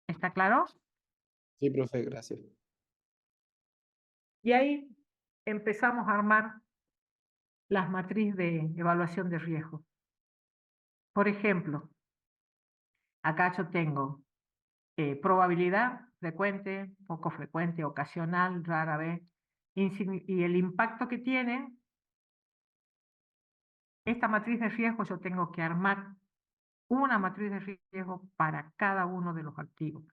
¿Está claro? Sí, profe, gracias. Y ahí empezamos a armar las matrices de evaluación de riesgo. Por ejemplo, acá yo tengo probabilidad, frecuente, poco frecuente, ocasional, rara vez, y el impacto que tiene. Esta matriz de riesgo yo tengo que armar una matriz de riesgo para cada uno de los activos.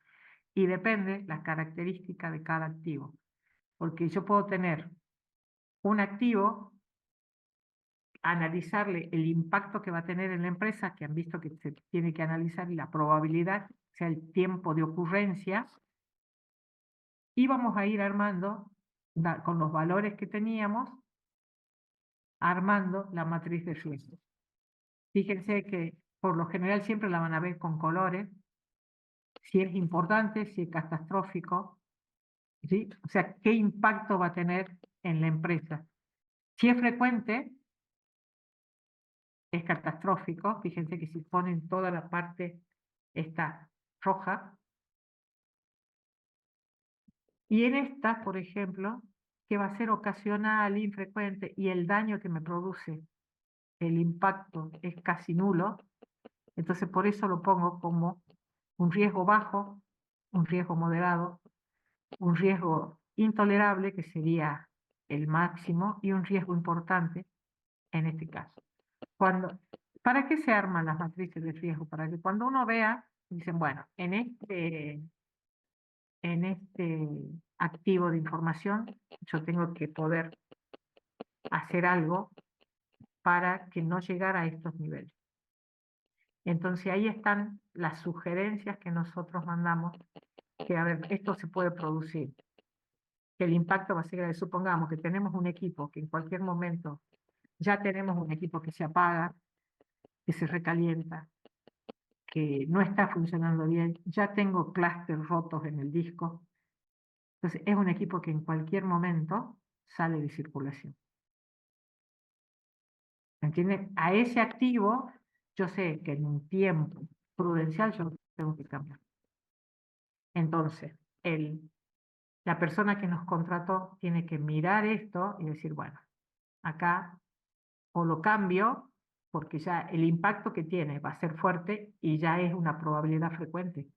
Y depende las características de cada activo. Porque yo puedo tener un activo, analizarle el impacto que va a tener en la empresa, que han visto que se tiene que analizar, y la probabilidad, o sea, el tiempo de ocurrencia, y vamos a ir armando, con los valores que teníamos, armando la matriz de riesgo. Fíjense que por lo general siempre la van a ver con colores, si es importante, si es catastrófico, ¿sí? O sea, qué impacto va a tener en la empresa. Si es frecuente, es catastrófico. Fíjense que si ponen toda la parte esta roja, y en esta, por ejemplo, que va a ser ocasional, infrecuente, y el daño que me produce, el impacto es casi nulo, entonces por eso lo pongo como un riesgo bajo, un riesgo moderado, un riesgo intolerable, que sería el máximo, y un riesgo importante en este caso. ¿Para qué se arman las matrices de riesgo? Para que cuando uno vea, dicen, bueno, en este activo de información, yo tengo que poder hacer algo para que no llegara a estos niveles. Entonces ahí están las sugerencias que nosotros mandamos, que a ver, esto se puede producir, que el impacto va a ser grave. Supongamos que tenemos un equipo que en cualquier momento ya tenemos un equipo que se apaga, que se recalienta, que no está funcionando bien, ya tengo clústeres rotos en el disco. Entonces es un equipo que en cualquier momento sale de circulación. ¿Me entienden? A ese activo, yo sé que en un tiempo prudencial yo lo tengo que cambiar. Entonces, la persona que nos contrató tiene que mirar esto y decir, bueno, acá o lo cambio, porque ya el impacto que tiene va a ser fuerte y ya es una probabilidad frecuente.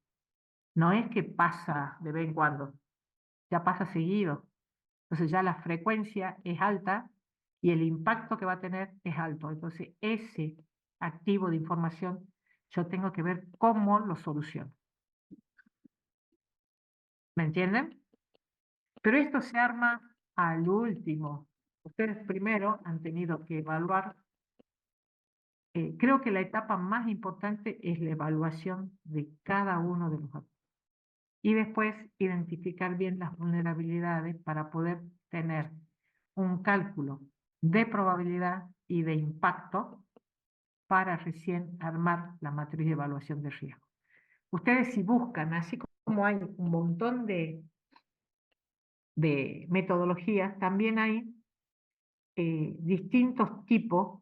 No es que pasa de vez en cuando, ya pasa seguido. Entonces ya la frecuencia es alta y el impacto que va a tener es alto. Entonces ese activo de información yo tengo que ver cómo lo soluciono. ¿Me entienden? Pero esto se arma al último. Ustedes primero han tenido que evaluar. Creo que la etapa más importante es la evaluación de cada uno de los activos. Y después identificar bien las vulnerabilidades para poder tener un cálculo de probabilidad y de impacto para recién armar la matriz de evaluación de riesgo. Ustedes si buscan, así como hay un montón de metodologías, también hay distintos tipos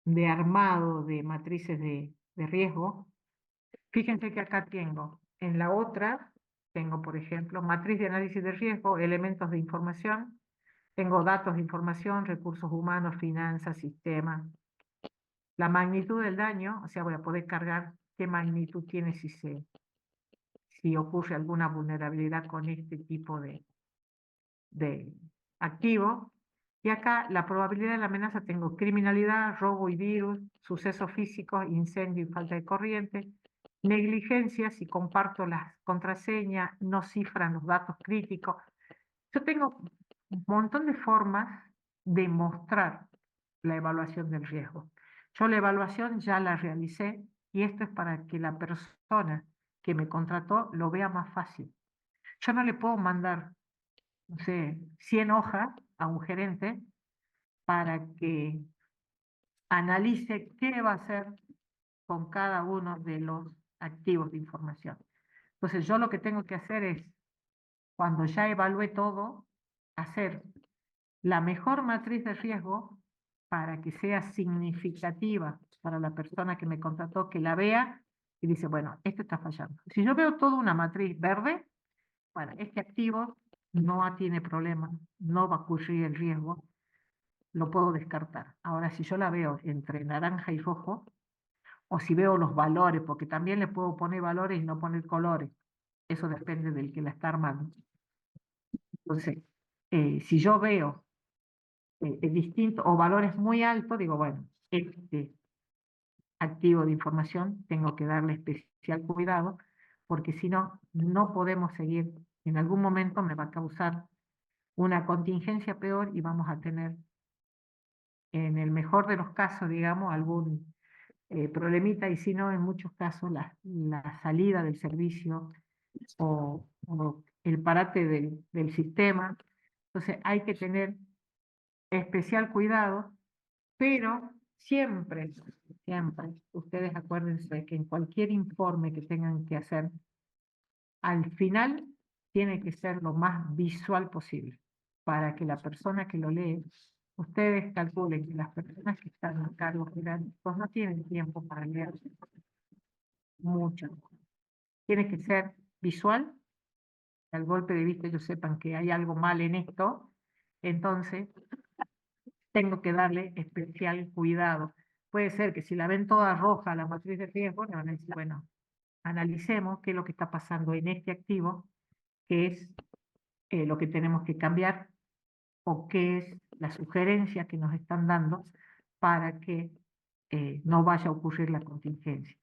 de armado de matrices de riesgo. Fíjense que acá tengo, en la otra, tengo por ejemplo, matriz de análisis de riesgo, elementos de información, tengo datos de información, recursos humanos, finanzas, sistemas, la magnitud del daño, o sea, voy a poder cargar qué magnitud tiene si ocurre alguna vulnerabilidad con este tipo de activo. Y acá la probabilidad de la amenaza tengo criminalidad, robo y virus, sucesos físicos, incendio y falta de corriente, negligencia, si comparto las contraseñas, no cifran los datos críticos. Yo tengo un montón de formas de mostrar la evaluación del riesgo. Yo la evaluación ya la realicé y esto es para que la persona que me contrató lo vea más fácil. Yo no le puedo mandar, no sé, 100 hojas a un gerente para que analice qué va a hacer con cada uno de los activos de información. Entonces yo lo que tengo que hacer es, cuando ya evalué todo, hacer la mejor matriz de riesgo para que sea significativa para la persona que me contrató, que la vea y dice, bueno, esto está fallando. Si yo veo toda una matriz verde, bueno, este activo no tiene problema, no va a ocurrir el riesgo, lo puedo descartar. Ahora, si yo la veo entre naranja y rojo, o si veo los valores, porque también le puedo poner valores y no poner colores, eso depende del que la está armando. Entonces, si yo veo distinto o valores muy altos, digo, bueno, este activo de información tengo que darle especial cuidado, porque si no, no podemos seguir. En algún momento me va a causar una contingencia peor y vamos a tener, en el mejor de los casos, digamos, algún problemita, y si no, en muchos casos, la salida del servicio o el parate del sistema. Entonces hay que tener especial cuidado, pero siempre, ustedes acuérdense que en cualquier informe que tengan que hacer, al final tiene que ser lo más visual posible, para que la persona que lo lee Ustedes calculen que las personas que están a cargo jerárquicos no tienen tiempo para leer mucho. Tiene que ser visual, que al golpe de vista ellos sepan que hay algo mal en esto, entonces tengo que darle especial cuidado. Puede ser que si la ven toda roja la matriz de riesgo, le van a decir, bueno, analicemos qué es lo que está pasando en este activo, qué es lo que tenemos que cambiar o qué es la sugerencia que nos están dando para que no vaya a ocurrir la contingencia.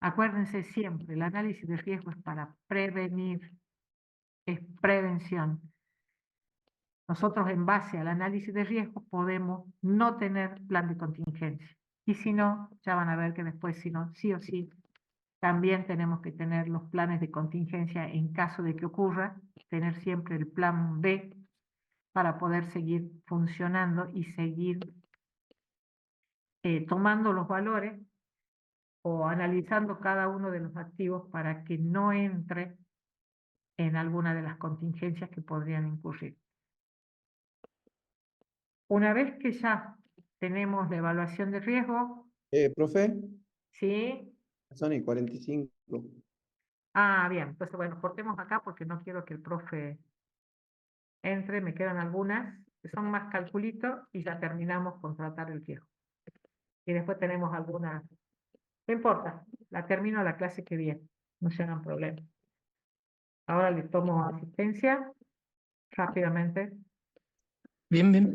Acuérdense siempre, el análisis de riesgo es para prevenir, es prevención. Nosotros en base al análisis de riesgo podemos no tener plan de contingencia. Y si no, ya van a ver que después, si no, sí o sí, también tenemos que tener los planes de contingencia en caso de que ocurra, tener siempre el plan B para poder seguir funcionando y seguir tomando los valores o analizando cada uno de los activos para que no entre en alguna de las contingencias que podrían incurrir. Una vez que ya tenemos la evaluación de riesgo, Profe, ¿sí? son y 45. Ah, bien, pues bueno, cortemos acá porque no quiero que el profe entre, me quedan algunas que son más calculitos y ya terminamos con tratar el riesgo. Y después tenemos algunas, no importa, la termino la clase que viene, no se hagan problema. Ahora le tomo asistencia rápidamente. Bien, bien.